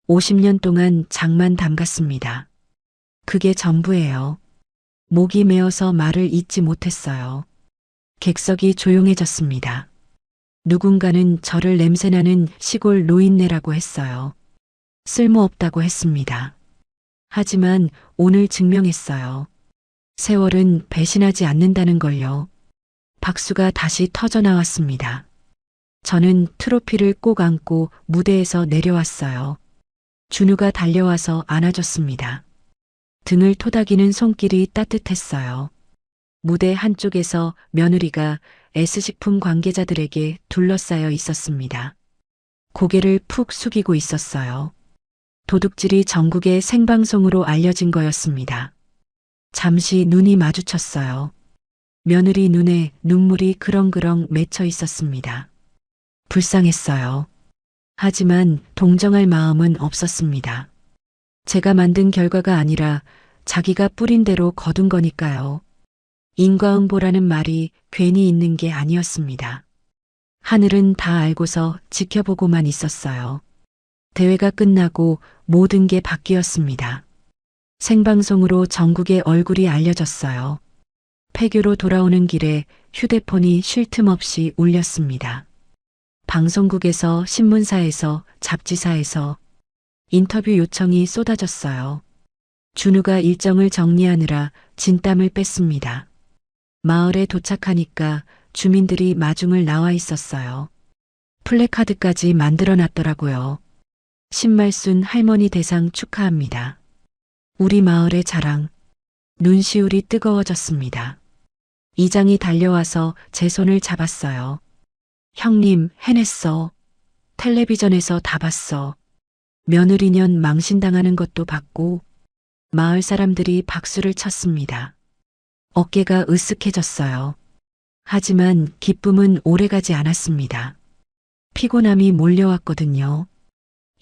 Speaker 2: 50년 동안 장만 담갔습니다. 그게 전부예요. 목이 메어서 말을 잇지 못했어요. 객석이 조용해졌습니다. 누군가는 저를 냄새나는 시골 노인네라고 했어요. 쓸모없다고 했습니다. 하지만 오늘 증명했어요. 세월은 배신하지 않는다는 걸요. 박수가 다시 터져 나왔습니다. 저는 트로피를 꼭 안고 무대에서 내려왔어요. 준우가 달려와서 안아줬습니다. 등을 토닥이는 손길이 따뜻했어요. 무대 한쪽에서 며느리가 S식품 관계자들에게 둘러싸여 있었습니다. 고개를 푹 숙이고 있었어요. 도둑질이 전국의 생방송으로 알려진 거였습니다. 잠시 눈이 마주쳤어요. 며느리 눈에 눈물이 그렁그렁 맺혀 있었습니다. 불쌍했어요. 하지만 동정할 마음은 없었습니다. 제가 만든 결과가 아니라 자기가 뿌린 대로 거둔 거니까요. 인과응보라는 말이 괜히 있는 게 아니었습니다. 하늘은 다 알고서 지켜보고만 있었어요. 대회가 끝나고 모든 게 바뀌었습니다. 생방송으로 전국의 얼굴이 알려졌어요. 폐교로 돌아오는 길에 휴대폰이 쉴 틈 없이 울렸습니다. 방송국에서, 신문사에서, 잡지사에서 인터뷰 요청이 쏟아졌어요. 준우가 일정을 정리하느라 진땀을 뺐습니다. 마을에 도착하니까 주민들이 마중을 나와 있었어요. 플래카드까지 만들어 놨더라고요. 신말순 할머니 대상 축하합니다. 우리 마을의 자랑. 눈시울이 뜨거워졌습니다. 이장이 달려와서 제 손을 잡았어요. 형님, 해냈어. 텔레비전에서 다 봤어. 며느리년 망신당하는 것도 봤고. 마을 사람들이 박수를 쳤습니다. 어깨가 으쓱해졌어요. 하지만 기쁨은 오래가지 않았습니다. 피곤함이 몰려왔거든요.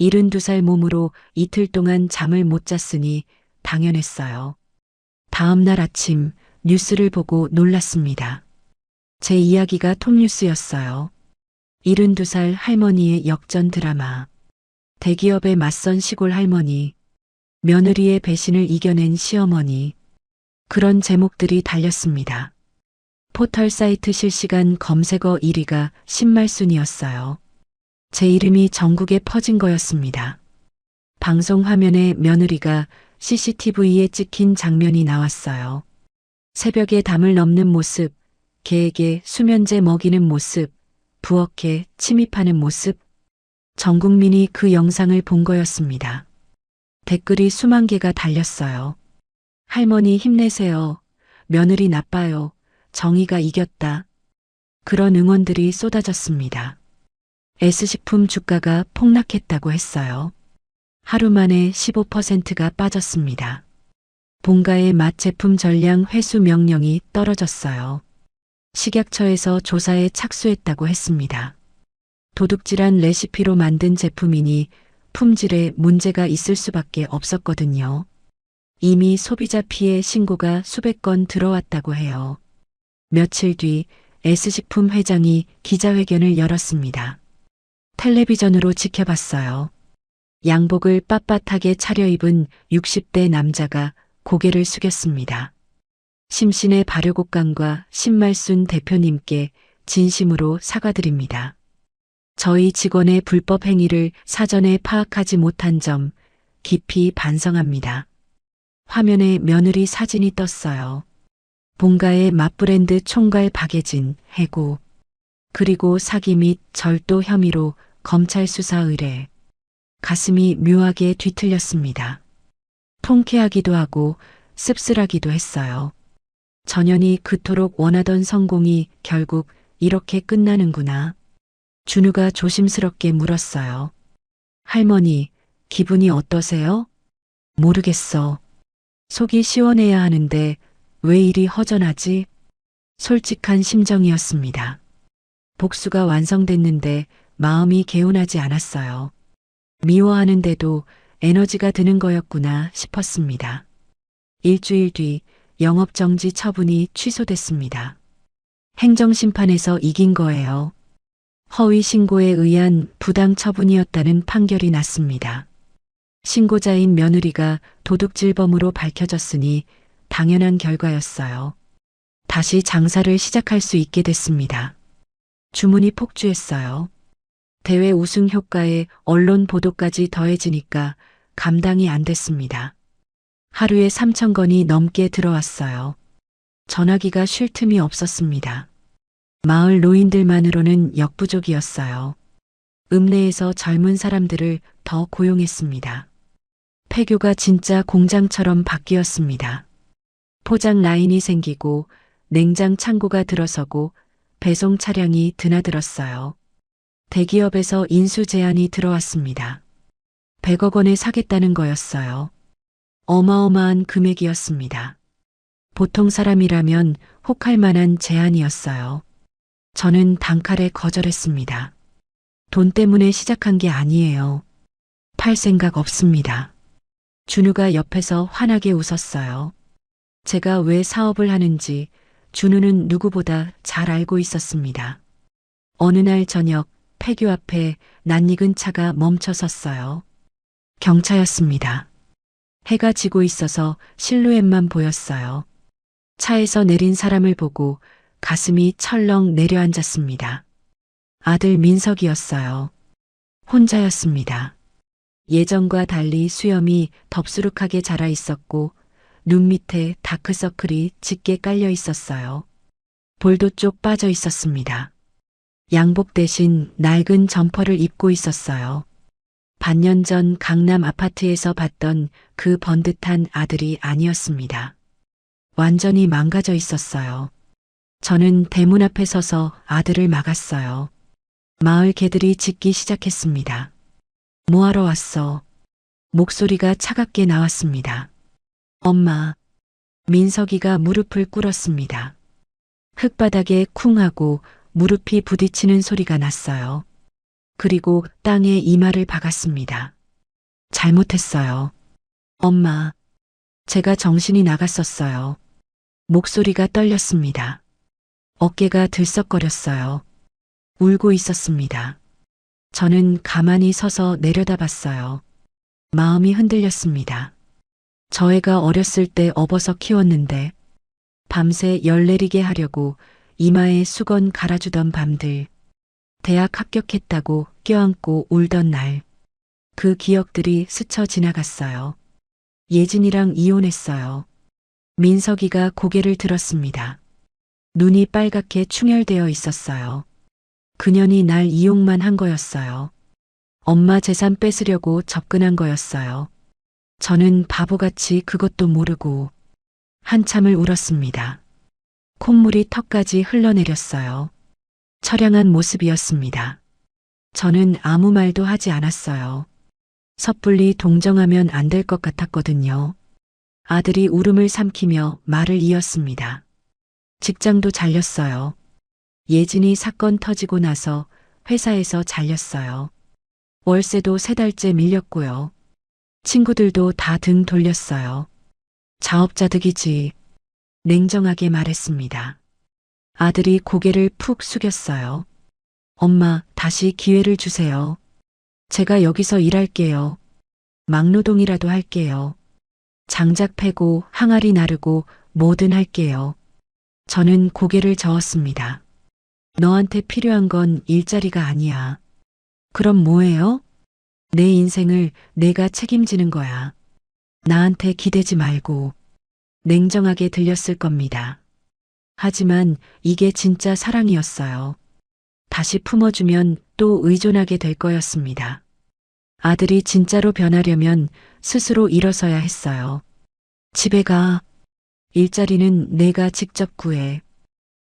Speaker 2: 72살 몸으로 이틀 동안 잠을 못 잤으니 당연했어요. 다음 날 아침 뉴스를 보고 놀랐습니다. 제 이야기가 톱뉴스였어요. 72살 할머니의 역전 드라마. 대기업에 맞선 시골 할머니. 며느리의 배신을 이겨낸 시어머니. 그런 제목들이 달렸습니다. 포털 사이트 실시간 검색어 1위가 신말순이었어요. 제 이름이 전국에 퍼진 거였습니다. 방송 화면에 며느리가 CCTV에 찍힌 장면이 나왔어요. 새벽에 담을 넘는 모습, 개에게 수면제 먹이는 모습, 부엌에 침입하는 모습. 전 국민이 그 영상을 본 거였습니다. 댓글이 수만 개가 달렸어요. 할머니 힘내세요. 며느리 나빠요. 정의가 이겼다. 그런 응원들이 쏟아졌습니다. S식품 주가가 폭락했다고 했어요. 하루 만에 15%가 빠졌습니다. 본가의 맛 제품 전량 회수 명령이 떨어졌어요. 식약처에서 조사에 착수했다고 했습니다. 도둑질한 레시피로 만든 제품이니 품질에 문제가 있을 수밖에 없었거든요. 이미 소비자 피해 신고가 수백 건 들어왔다고 해요. 며칠 뒤 S식품 회장이 기자회견을 열었습니다. 텔레비전으로 지켜봤어요. 양복을 빳빳하게 차려입은 60대 남자가 고개를 숙였습니다. 심신의 발효곡간과 신말순 대표님께 진심으로 사과드립니다. 저희 직원의 불법 행위를 사전에 파악하지 못한 점 깊이 반성합니다. 화면에 며느리 사진이 떴어요. 본가의 맛브랜드 총괄 박예진, 해고. 그리고 사기 및 절도 혐의로 검찰 수사 의뢰. 가슴이 묘하게 뒤틀렸습니다. 통쾌하기도 하고 씁쓸하기도 했어요. 전현이 그토록 원하던 성공이 결국 이렇게 끝나는구나. 준우가 조심스럽게 물었어요. 할머니, 기분이 어떠세요? 모르겠어. 속이 시원해야 하는데 왜 이리 허전하지? 솔직한 심정이었습니다. 복수가 완성됐는데 마음이 개운하지 않았어요. 미워하는데도 에너지가 드는 거였구나 싶었습니다. 일주일 뒤 영업정지 처분이 취소됐습니다. 행정심판에서 이긴 거예요. 허위 신고에 의한 부당 처분이었다는 판결이 났습니다. 신고자인 며느리가 도둑질범으로 밝혀졌으니 당연한 결과였어요. 다시 장사를 시작할 수 있게 됐습니다. 주문이 폭주했어요. 대회 우승 효과에 언론 보도까지 더해지니까 감당이 안 됐습니다. 하루에 3,000건이 넘게 들어왔어요. 전화기가 쉴 틈이 없었습니다. 마을 노인들만으로는 역부족이었어요. 읍내에서 젊은 사람들을 더 고용했습니다. 폐교가 진짜 공장처럼 바뀌었습니다. 포장 라인이 생기고 냉장 창고가 들어서고 배송 차량이 드나들었어요. 대기업에서 인수 제안이 들어왔습니다. 100억 원에 사겠다는 거였어요. 어마어마한 금액이었습니다. 보통 사람이라면 혹할 만한 제안이었어요. 저는 단칼에 거절했습니다. 돈 때문에 시작한 게 아니에요. 팔 생각 없습니다. 준우가 옆에서 환하게 웃었어요. 제가 왜 사업을 하는지 준우는 누구보다 잘 알고 있었습니다. 어느 날 저녁 폐교 앞에 낯익은 차가 멈춰 섰어요. 경차였습니다. 해가 지고 있어서 실루엣만 보였어요. 차에서 내린 사람을 보고 가슴이 철렁 내려앉았습니다. 아들 민석이었어요. 혼자였습니다. 예전과 달리 수염이 덥수룩하게 자라 있었고 눈 밑에 다크서클이 짙게 깔려 있었어요. 볼도 쪽 빠져 있었습니다. 양복 대신 낡은 점퍼를 입고 있었어요. 반년 전 강남 아파트에서 봤던 그 번듯한 아들이 아니었습니다. 완전히 망가져 있었어요. 저는 대문 앞에 서서 아들을 막았어요. 마을 개들이 짖기 시작했습니다. 뭐하러 왔어? 목소리가 차갑게 나왔습니다. 엄마. 민석이가 무릎을 꿇었습니다. 흙바닥에 쿵 하고 무릎이 부딪히는 소리가 났어요. 그리고 땅에 이마를 박았습니다. 잘못했어요. 엄마. 제가 정신이 나갔었어요. 목소리가 떨렸습니다. 어깨가 들썩거렸어요. 울고 있었습니다. 저는 가만히 서서 내려다봤어요. 마음이 흔들렸습니다. 저 애가 어렸을 때 업어서 키웠는데 밤새 열 내리게 하려고 이마에 수건 갈아주던 밤들, 대학 합격했다고 껴안고 울던 날, 그 기억들이 스쳐 지나갔어요. 예진이랑 이혼했어요. 민석이가 고개를 들었습니다. 눈이 빨갛게 충혈되어 있었어요. 그년이 날 이용만 한 거였어요. 엄마 재산 뺏으려고 접근한 거였어요. 저는 바보같이 그것도 모르고 한참을 울었습니다. 콧물이 턱까지 흘러내렸어요. 처량한 모습이었습니다. 저는 아무 말도 하지 않았어요. 섣불리 동정하면 안 될 것 같았거든요. 아들이 울음을 삼키며 말을 이었습니다. 직장도 잘렸어요. 예진이 사건 터지고 나서 회사에서 잘렸어요. 월세도 3달째 밀렸고요. 친구들도 다 등 돌렸어요. 자업자득이지. 냉정하게 말했습니다. 아들이 고개를 푹 숙였어요. 엄마, 다시 기회를 주세요. 제가 여기서 일할게요. 막노동이라도 할게요. 장작 패고 항아리 나르고 뭐든 할게요. 저는 고개를 저었습니다. 너한테 필요한 건 일자리가 아니야. 그럼 뭐예요? 내 인생을 내가 책임지는 거야. 나한테 기대지 말고. 냉정하게 들렸을 겁니다. 하지만 이게 진짜 사랑이었어요. 다시 품어주면 또 의존하게 될 거였습니다. 아들이 진짜로 변하려면 스스로 일어서야 했어요. 집에 가. 일자리는 내가 직접 구해.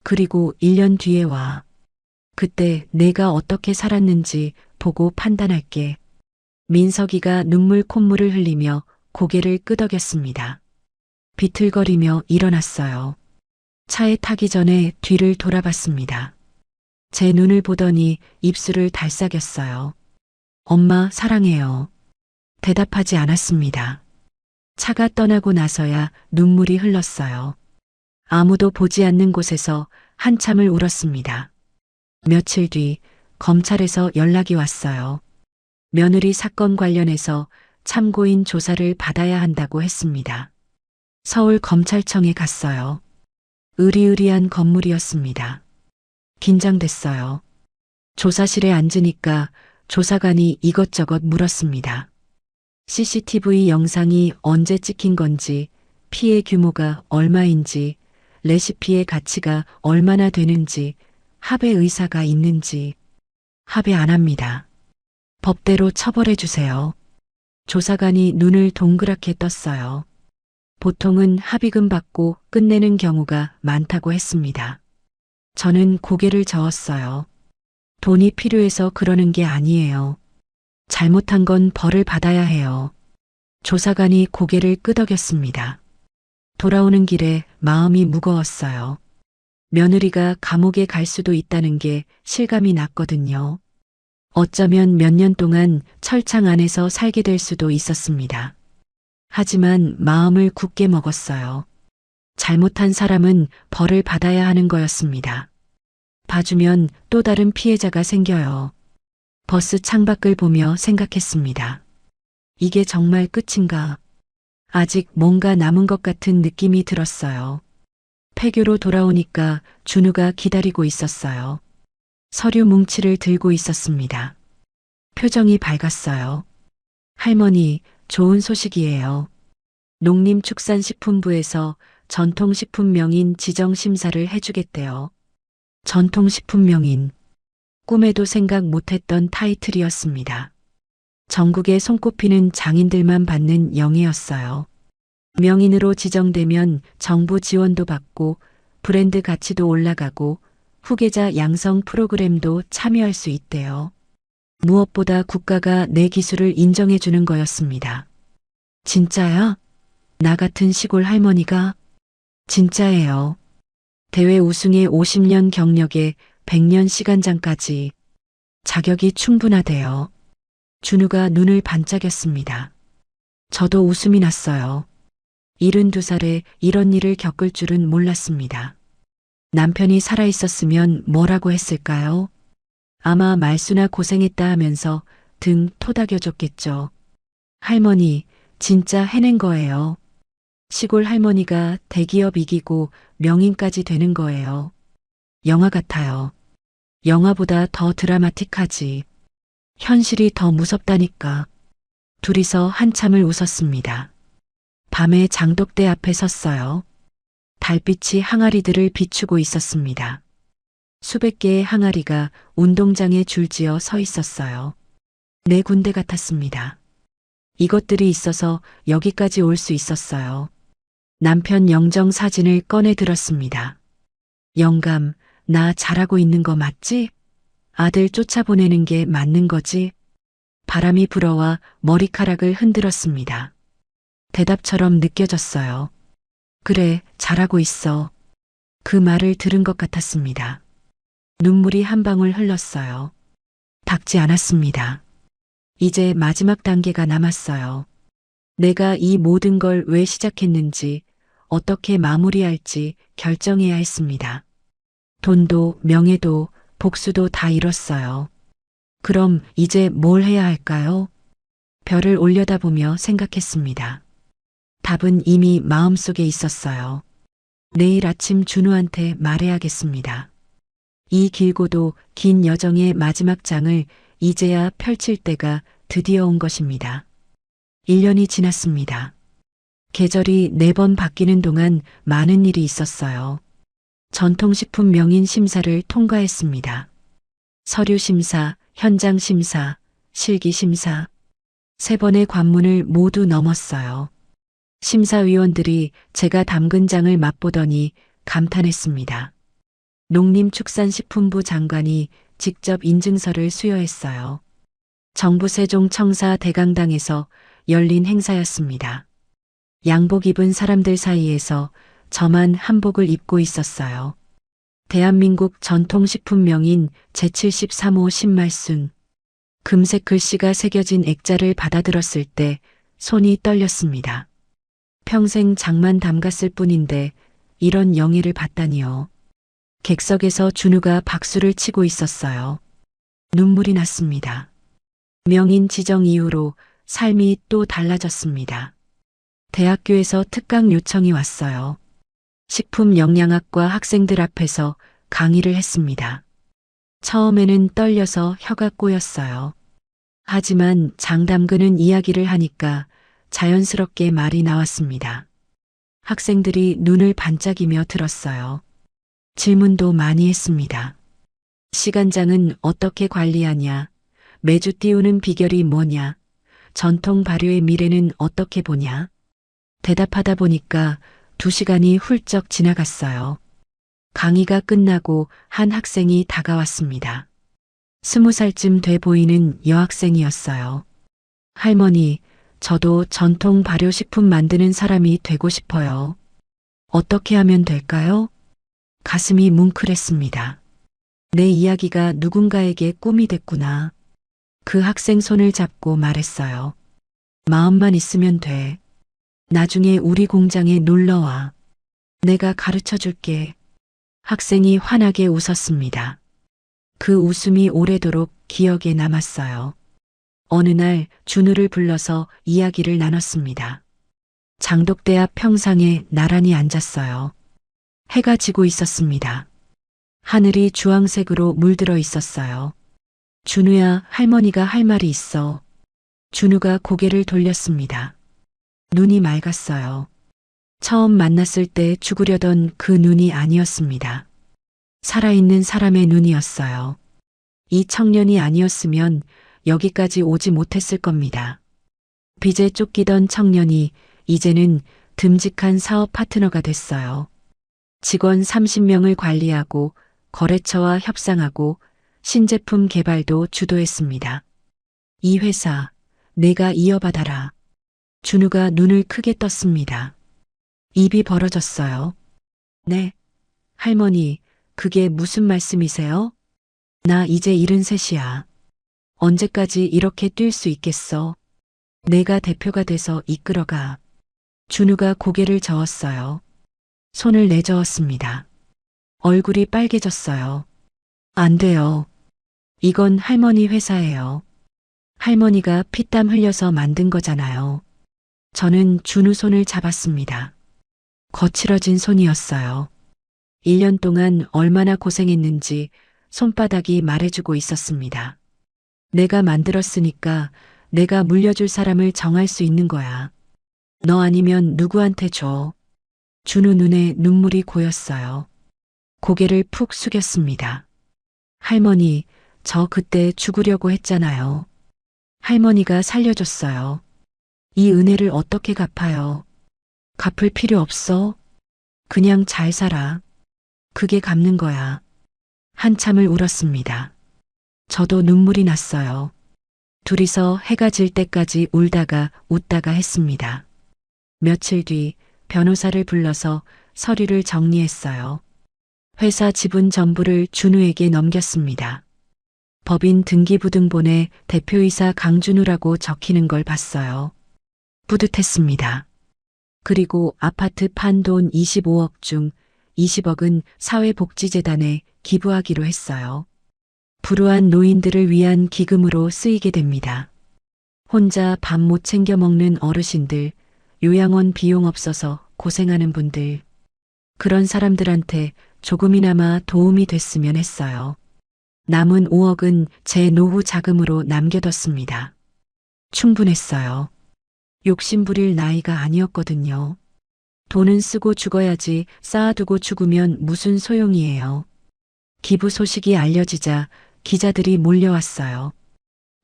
Speaker 2: 그리고 1년 뒤에 와. 그때 내가 어떻게 살았는지 보고 판단할게. 민석이가 눈물 콧물을 흘리며 고개를 끄덕였습니다. 비틀거리며 일어났어요. 차에 타기 전에 뒤를 돌아봤습니다. 제 눈을 보더니 입술을 달싹였어요. 엄마 사랑해요. 대답하지 않았습니다. 차가 떠나고 나서야 눈물이 흘렀어요. 아무도 보지 않는 곳에서 한참을 울었습니다. 며칠 뒤 검찰에서 연락이 왔어요. 며느리 사건 관련해서 참고인 조사를 받아야 한다고 했습니다. 서울 검찰청에 갔어요. 으리으리한 건물이었습니다. 긴장됐어요. 조사실에 앉으니까 조사관이 이것저것 물었습니다. CCTV 영상이 언제 찍힌 건지, 피해 규모가 얼마인지, 레시피의 가치가 얼마나 되는지, 합의 의사가 있는지. 합의 안 합니다. 법대로 처벌해 주세요. 조사관이 눈을 동그랗게 떴어요. 보통은 합의금 받고 끝내는 경우가 많다고 했습니다. 저는 고개를 저었어요. 돈이 필요해서 그러는 게 아니에요. 잘못한 건 벌을 받아야 해요. 조사관이 고개를 끄덕였습니다. 돌아오는 길에 마음이 무거웠어요. 며느리가 감옥에 갈 수도 있다는 게 실감이 났거든요. 어쩌면 몇 년 동안 철창 안에서 살게 될 수도 있었습니다. 하지만 마음을 굳게 먹었어요. 잘못한 사람은 벌을 받아야 하는 거였습니다. 봐주면 또 다른 피해자가 생겨요. 버스 창밖을 보며 생각했습니다. 이게 정말 끝인가? 아직 뭔가 남은 것 같은 느낌이 들었어요. 폐교로 돌아오니까 준우가 기다리고 있었어요. 서류 뭉치를 들고 있었습니다. 표정이 밝았어요. 할머니, 좋은 소식이에요. 농림축산식품부에서 전통식품명인 지정심사를 해주겠대요. 전통식품명인. 꿈에도 생각 못했던 타이틀이었습니다. 전국에 손꼽히는 장인들만 받는 영예였어요. 명인으로 지정되면 정부 지원도 받고 브랜드 가치도 올라가고 후계자 양성 프로그램도 참여할 수 있대요. 무엇보다 국가가 내 기술을 인정해 주는 거였습니다. 진짜야? 나 같은 시골 할머니가? 진짜예요. 대회 우승에 50년 경력에 100년 시간장까지 자격이 충분하대요. 준우가 눈을 반짝였습니다. 저도 웃음이 났어요. 72살에 이런 일을 겪을 줄은 몰랐습니다. 남편이 살아있었으면 뭐라고 했을까요? 아마 말수나 고생했다 하면서 등 토닥여줬겠죠. 할머니, 진짜 해낸 거예요. 시골 할머니가 대기업 이기고 명인까지 되는 거예요. 영화 같아요. 영화보다 더 드라마틱하지. 현실이 더 무섭다니까. 둘이서 한참을 웃었습니다. 밤에 장독대 앞에 섰어요. 달빛이 항아리들을 비추고 있었습니다. 수백 개의 항아리가 운동장에 줄지어 서 있었어요. 네 군데 같았습니다. 이것들이 있어서 여기까지 올 수 있었어요. 남편 영정 사진을 꺼내 들었습니다. 영감, 나 잘하고 있는 거 맞지? 아들 쫓아보내는 게 맞는 거지? 바람이 불어와 머리카락을 흔들었습니다. 대답처럼 느껴졌어요. 그래, 잘하고 있어. 그 말을 들은 것 같았습니다. 눈물이 한 방울 흘렀어요. 닿지 않았습니다. 이제 마지막 단계가 남았어요. 내가 이 모든 걸 왜 시작했는지, 어떻게 마무리할지 결정해야 했습니다. 돈도 명예도 복수도 다 잃었어요. 그럼 이제 뭘 해야 할까요? 별을 올려다보며 생각했습니다. 답은 이미 마음속에 있었어요. 내일 아침 준우한테 말해야겠습니다. 이 길고도 긴 여정의 마지막 장을 이제야 펼칠 때가 드디어 온 것입니다. 1년이 지났습니다. 계절이 4번 바뀌는 동안 많은 일이 있었어요. 전통식품 명인 심사를 통과했습니다. 서류 심사, 현장 심사, 실기 심사. 3번의 관문을 모두 넘었어요. 심사위원들이 제가 담근 장을 맛보더니 감탄했습니다. 농림축산식품부 장관이 직접 인증서를 수여했어요. 정부 세종청사 대강당에서 열린 행사였습니다. 양복 입은 사람들 사이에서 저만 한복을 입고 있었어요. 대한민국 전통식품 명인 제73호 신말순. 금색 글씨가 새겨진 액자를 받아들었을 때 손이 떨렸습니다. 평생 장만 담갔을 뿐인데 이런 영예를 받다니요. 객석에서 준우가 박수를 치고 있었어요. 눈물이 났습니다. 명인 지정 이후로 삶이 또 달라졌습니다. 대학교에서 특강 요청이 왔어요. 식품영양학과 학생들 앞에서 강의를 했습니다. 처음에는 떨려서 혀가 꼬였어요. 하지만 장담그는 이야기를 하니까 자연스럽게 말이 나왔습니다. 학생들이 눈을 반짝이며 들었어요. 질문도 많이 했습니다. 시간장은 어떻게 관리하냐? 매주 띄우는 비결이 뭐냐? 전통 발효의 미래는 어떻게 보냐? 대답하다 보니까 2시간이 훌쩍 지나갔어요. 강의가 끝나고 한 학생이 다가왔습니다. 20살쯤 돼 보이는 여학생이었어요. 할머니, 저도 전통 발효식품 만드는 사람이 되고 싶어요. 어떻게 하면 될까요? 가슴이 뭉클했습니다. 내 이야기가 누군가에게 꿈이 됐구나. 그 학생 손을 잡고 말했어요. 마음만 있으면 돼. 나중에 우리 공장에 놀러와. 내가 가르쳐 줄게. 학생이 환하게 웃었습니다. 그 웃음이 오래도록 기억에 남았어요. 어느 날 준우를 불러서 이야기를 나눴습니다. 장독대 앞 평상에 나란히 앉았어요. 해가 지고 있었습니다. 하늘이 주황색으로 물들어 있었어요. 준우야, 할머니가 할 말이 있어. 준우가 고개를 돌렸습니다. 눈이 맑았어요. 처음 만났을 때 죽으려던 그 눈이 아니었습니다. 살아있는 사람의 눈이었어요. 이 청년이 아니었으면 여기까지 오지 못했을 겁니다. 빚에 쫓기던 청년이 이제는 듬직한 사업 파트너가 됐어요. 직원 30명을 관리하고 거래처와 협상하고 신제품 개발도 주도했습니다. 이 회사 내가 이어받아라. 준우가 눈을 크게 떴습니다. 입이 벌어졌어요. 네, 할머니, 그게 무슨 말씀이세요? 나 이제 73이야. 언제까지 이렇게 뛸 수 있겠어? 내가 대표가 돼서 이끌어가. 준우가 고개를 저었어요. 손을 내저었습니다. 얼굴이 빨개졌어요. 안 돼요. 이건 할머니 회사예요. 할머니가 피땀 흘려서 만든 거잖아요. 저는 준우 손을 잡았습니다. 거칠어진 손이었어요. 1년 동안 얼마나 고생했는지 손바닥이 말해주고 있었습니다. 내가 만들었으니까 내가 물려줄 사람을 정할 수 있는 거야. 너 아니면 누구한테 줘. 준우 눈에 눈물이 고였어요. 고개를 푹 숙였습니다. 할머니, 저 그때 죽으려고 했잖아요. 할머니가 살려줬어요. 이 은혜를 어떻게 갚아요? 갚을 필요 없어. 그냥 잘 살아. 그게 갚는 거야. 한참을 울었습니다. 저도 눈물이 났어요. 둘이서 해가 질 때까지 울다가 웃다가 했습니다. 며칠 뒤 변호사를 불러서 서류를 정리했어요. 회사 지분 전부를 준우에게 넘겼습니다. 법인 등기부등본에 대표이사 강준우라고 적히는 걸 봤어요. 뿌듯했습니다. 그리고 아파트 판 돈 25억 중 20억은 사회복지재단에 기부하기로 했어요. 불우한 노인들을 위한 기금으로 쓰이게 됩니다. 혼자 밥 못 챙겨 먹는 어르신들, 요양원 비용 없어서 고생하는 분들, 그런 사람들한테 조금이나마 도움이 됐으면 했어요. 남은 5억은 제 노후 자금으로 남겨뒀습니다. 충분했어요. 욕심 부릴 나이가 아니었거든요. 돈은 쓰고 죽어야지 쌓아두고 죽으면 무슨 소용이에요. 기부 소식이 알려지자 기자들이 몰려왔어요.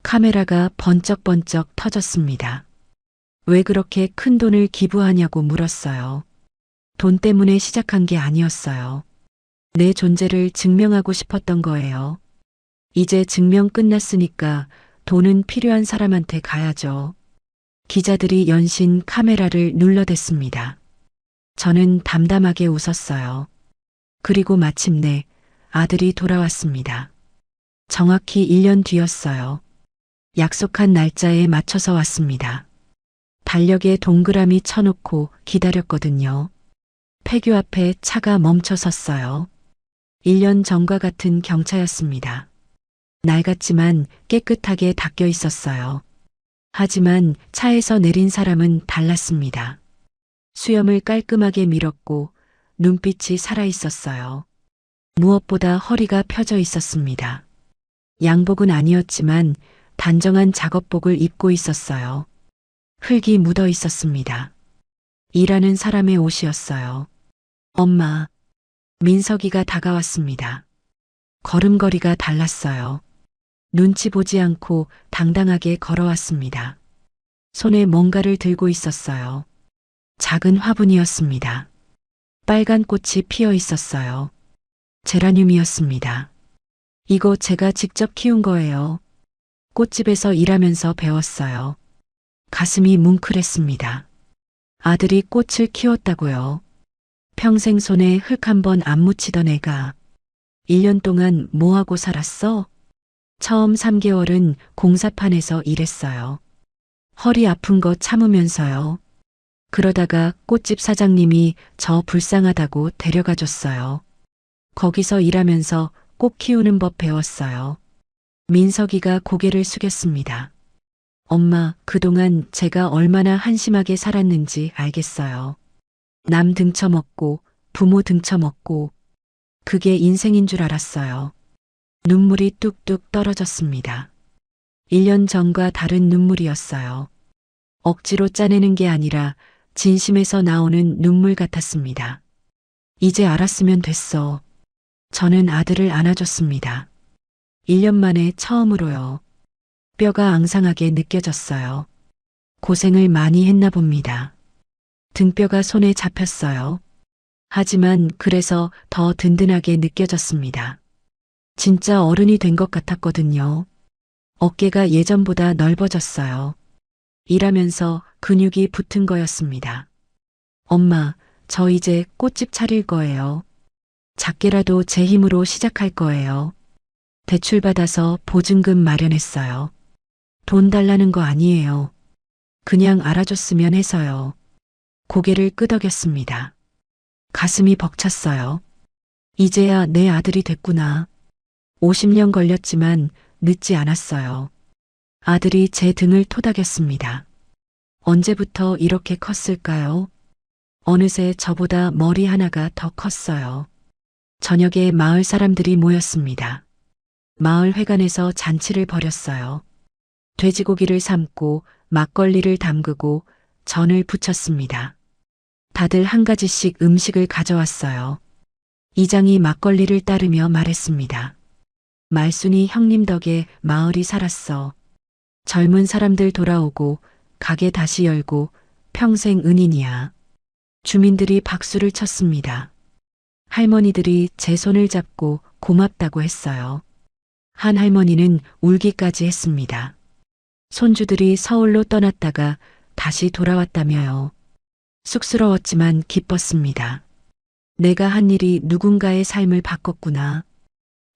Speaker 2: 카메라가 번쩍번쩍 터졌습니다. 왜 그렇게 큰 돈을 기부하냐고 물었어요. 돈 때문에 시작한 게 아니었어요. 내 존재를 증명하고 싶었던 거예요. 이제 증명 끝났으니까 돈은 필요한 사람한테 가야죠. 기자들이 연신 카메라를 눌러댔습니다. 저는 담담하게 웃었어요. 그리고 마침내 아들이 돌아왔습니다. 정확히 1년 뒤였어요. 약속한 날짜에 맞춰서 왔습니다. 달력에 동그라미 쳐놓고 기다렸거든요. 폐교 앞에 차가 멈춰 섰어요. 1년 전과 같은 경차였습니다. 낡았지만 깨끗하게 닦여 있었어요. 하지만 차에서 내린 사람은 달랐습니다. 수염을 깔끔하게 밀었고 눈빛이 살아 있었어요. 무엇보다 허리가 펴져 있었습니다. 양복은 아니었지만 단정한 작업복을 입고 있었어요. 흙이 묻어 있었습니다. 일하는 사람의 옷이었어요. 엄마, 민석이가 다가왔습니다. 걸음걸이가 달랐어요. 눈치 보지 않고 당당하게 걸어왔습니다. 손에 뭔가를 들고 있었어요. 작은 화분이었습니다. 빨간 꽃이 피어 있었어요. 제라늄이었습니다. 이거 제가 직접 키운 거예요. 꽃집에서 일하면서 배웠어요. 가슴이 뭉클했습니다. 아들이 꽃을 키웠다고요. 평생 손에 흙 한 번 안 묻히던 애가 1년 동안 뭐하고 살았어? 처음 3개월은 공사판에서 일했어요. 허리 아픈 거 참으면서요. 그러다가 꽃집 사장님이 저 불쌍하다고 데려가 줬어요. 거기서 일하면서 꽃 키우는 법 배웠어요. 민석이가 고개를 숙였습니다. 엄마, 그동안 제가 얼마나 한심하게 살았는지 알겠어요. 남 등쳐먹고 부모 등쳐먹고 그게 인생인 줄 알았어요. 눈물이 뚝뚝 떨어졌습니다. 1년 전과 다른 눈물이었어요. 억지로 짜내는 게 아니라 진심에서 나오는 눈물 같았습니다. 이제 알았으면 됐어. 저는 아들을 안아줬습니다. 1년 만에 처음으로요. 뼈가 앙상하게 느껴졌어요. 고생을 많이 했나 봅니다. 등뼈가 손에 잡혔어요. 하지만 그래서 더 든든하게 느껴졌습니다. 진짜 어른이 된 것 같았거든요. 어깨가 예전보다 넓어졌어요. 일하면서 근육이 붙은 거였습니다. 엄마, 저 이제 꽃집 차릴 거예요. 작게라도 제 힘으로 시작할 거예요. 대출받아서 보증금 마련했어요. 돈 달라는 거 아니에요. 그냥 알아줬으면 해서요. 고개를 끄덕였습니다. 가슴이 벅찼어요. 이제야 내 아들이 됐구나. 50년 걸렸지만 늦지 않았어요. 아들이 제 등을 토닥였습니다. 언제부터 이렇게 컸을까요? 어느새 저보다 머리 하나가 더 컸어요. 저녁에 마을 사람들이 모였습니다. 마을 회관에서 잔치를 벌였어요. 돼지고기를 삶고 막걸리를 담그고 전을 부쳤습니다. 다들 한 가지씩 음식을 가져왔어요. 이장이 막걸리를 따르며 말했습니다. 말순이 형님 덕에 마을이 살았어. 젊은 사람들 돌아오고 가게 다시 열고 평생 은인이야. 주민들이 박수를 쳤습니다. 할머니들이 제 손을 잡고 고맙다고 했어요. 한 할머니는 울기까지 했습니다. 손주들이 서울로 떠났다가 다시 돌아왔다며요. 쑥스러웠지만 기뻤습니다. 내가 한 일이 누군가의 삶을 바꿨구나.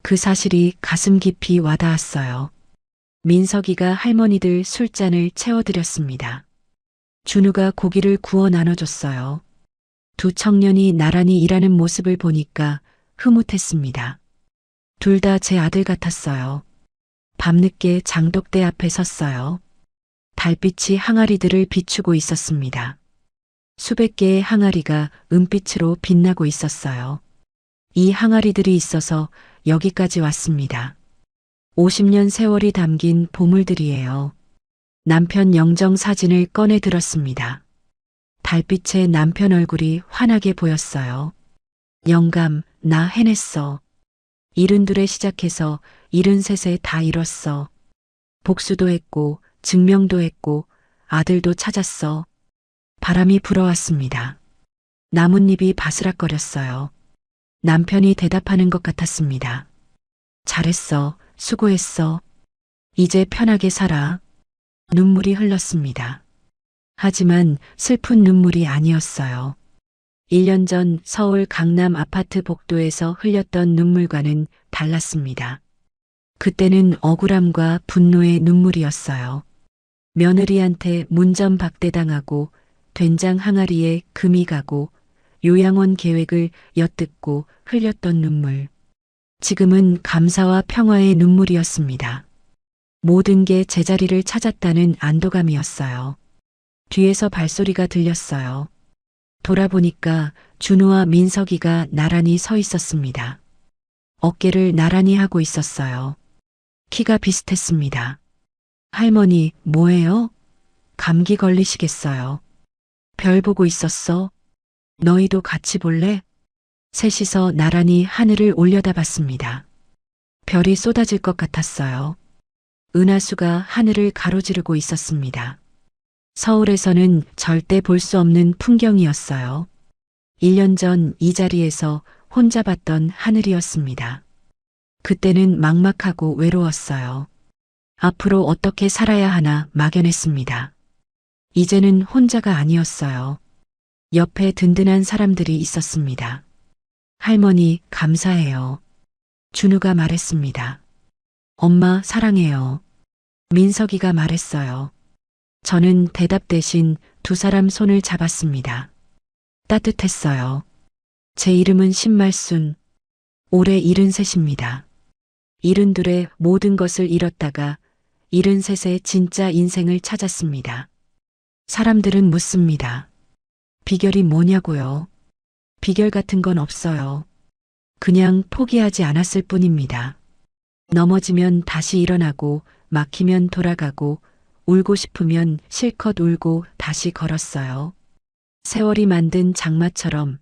Speaker 2: 그 사실이 가슴 깊이 와닿았어요. 민석이가 할머니들 술잔을 채워드렸습니다. 준우가 고기를 구워 나눠줬어요. 두 청년이 나란히 일하는 모습을 보니까 흐뭇했습니다. 둘 다 제 아들 같았어요. 밤늦게 장독대 앞에 섰어요. 달빛이 항아리들을 비추고 있었습니다. 수백 개의 항아리가 은빛으로 빛나고 있었어요. 이 항아리들이 있어서 여기까지 왔습니다. 50년 세월이 담긴 보물들이에요. 남편 영정 사진을 꺼내 들었습니다. 달빛에 남편 얼굴이 환하게 보였어요. 영감, 나 해냈어. 72에 시작해서 73에 다 이뤘어. 복수도 했고 증명도 했고 아들도 찾았어. 바람이 불어왔습니다. 나뭇잎이 바스락거렸어요. 남편이 대답하는 것 같았습니다. 잘했어. 수고했어. 이제 편하게 살아. 눈물이 흘렀습니다. 하지만 슬픈 눈물이 아니었어요. 1년 전 서울 강남 아파트 복도에서 흘렸던 눈물과는 달랐습니다. 그때는 억울함과 분노의 눈물이었어요. 며느리한테 문전박대당하고 된장 항아리에 금이 가고 요양원 계획을 엿듣고 흘렸던 눈물. 지금은 감사와 평화의 눈물이었습니다. 모든 게 제자리를 찾았다는 안도감이었어요. 뒤에서 발소리가 들렸어요. 돌아보니까 준우와 민석이가 나란히 서 있었습니다. 어깨를 나란히 하고 있었어요. 키가 비슷했습니다. 할머니, 뭐해요? 감기 걸리시겠어요. 별 보고 있었어? 너희도 같이 볼래? 셋이서 나란히 하늘을 올려다봤습니다. 별이 쏟아질 것 같았어요. 은하수가 하늘을 가로지르고 있었습니다. 서울에서는 절대 볼 수 없는 풍경이었어요. 1년 전 이 자리에서 혼자 봤던 하늘이었습니다. 그때는 막막하고 외로웠어요. 앞으로 어떻게 살아야 하나 막연했습니다. 이제는 혼자가 아니었어요. 옆에 든든한 사람들이 있었습니다. 할머니, 감사해요. 준우가 말했습니다. 엄마, 사랑해요. 민석이가 말했어요. 저는 대답 대신 두 사람 손을 잡았습니다. 따뜻했어요. 제 이름은 신말순. 올해 73입니다. 72에 모든 것을 잃었다가 73에 진짜 인생을 찾았습니다. 사람들은 묻습니다. 비결이 뭐냐고요? 비결 같은 건 없어요. 그냥 포기하지 않았을 뿐입니다. 넘어지면 다시 일어나고 막히면 돌아가고 울고 싶으면 실컷 울고 다시 걸었어요. 세월이 만든 장마처럼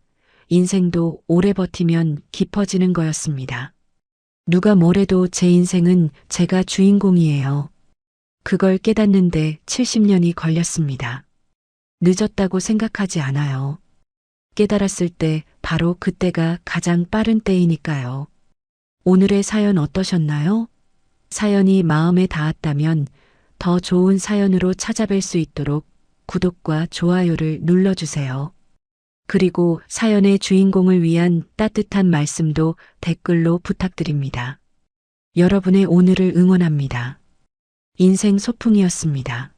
Speaker 2: 인생도 오래 버티면 깊어지는 거였습니다. 누가 뭐래도 제 인생은 제가 주인공이에요. 그걸 깨닫는데 70년이 걸렸습니다. 늦었다고 생각하지 않아요. 깨달았을 때 바로 그때가 가장 빠른 때이니까요. 오늘의 사연 어떠셨나요? 사연이 마음에 닿았다면 더 좋은 사연으로 찾아뵐 수 있도록 구독과 좋아요를 눌러주세요. 그리고 사연의 주인공을 위한 따뜻한 말씀도 댓글로 부탁드립니다. 여러분의 오늘을 응원합니다. 인생 소풍이었습니다.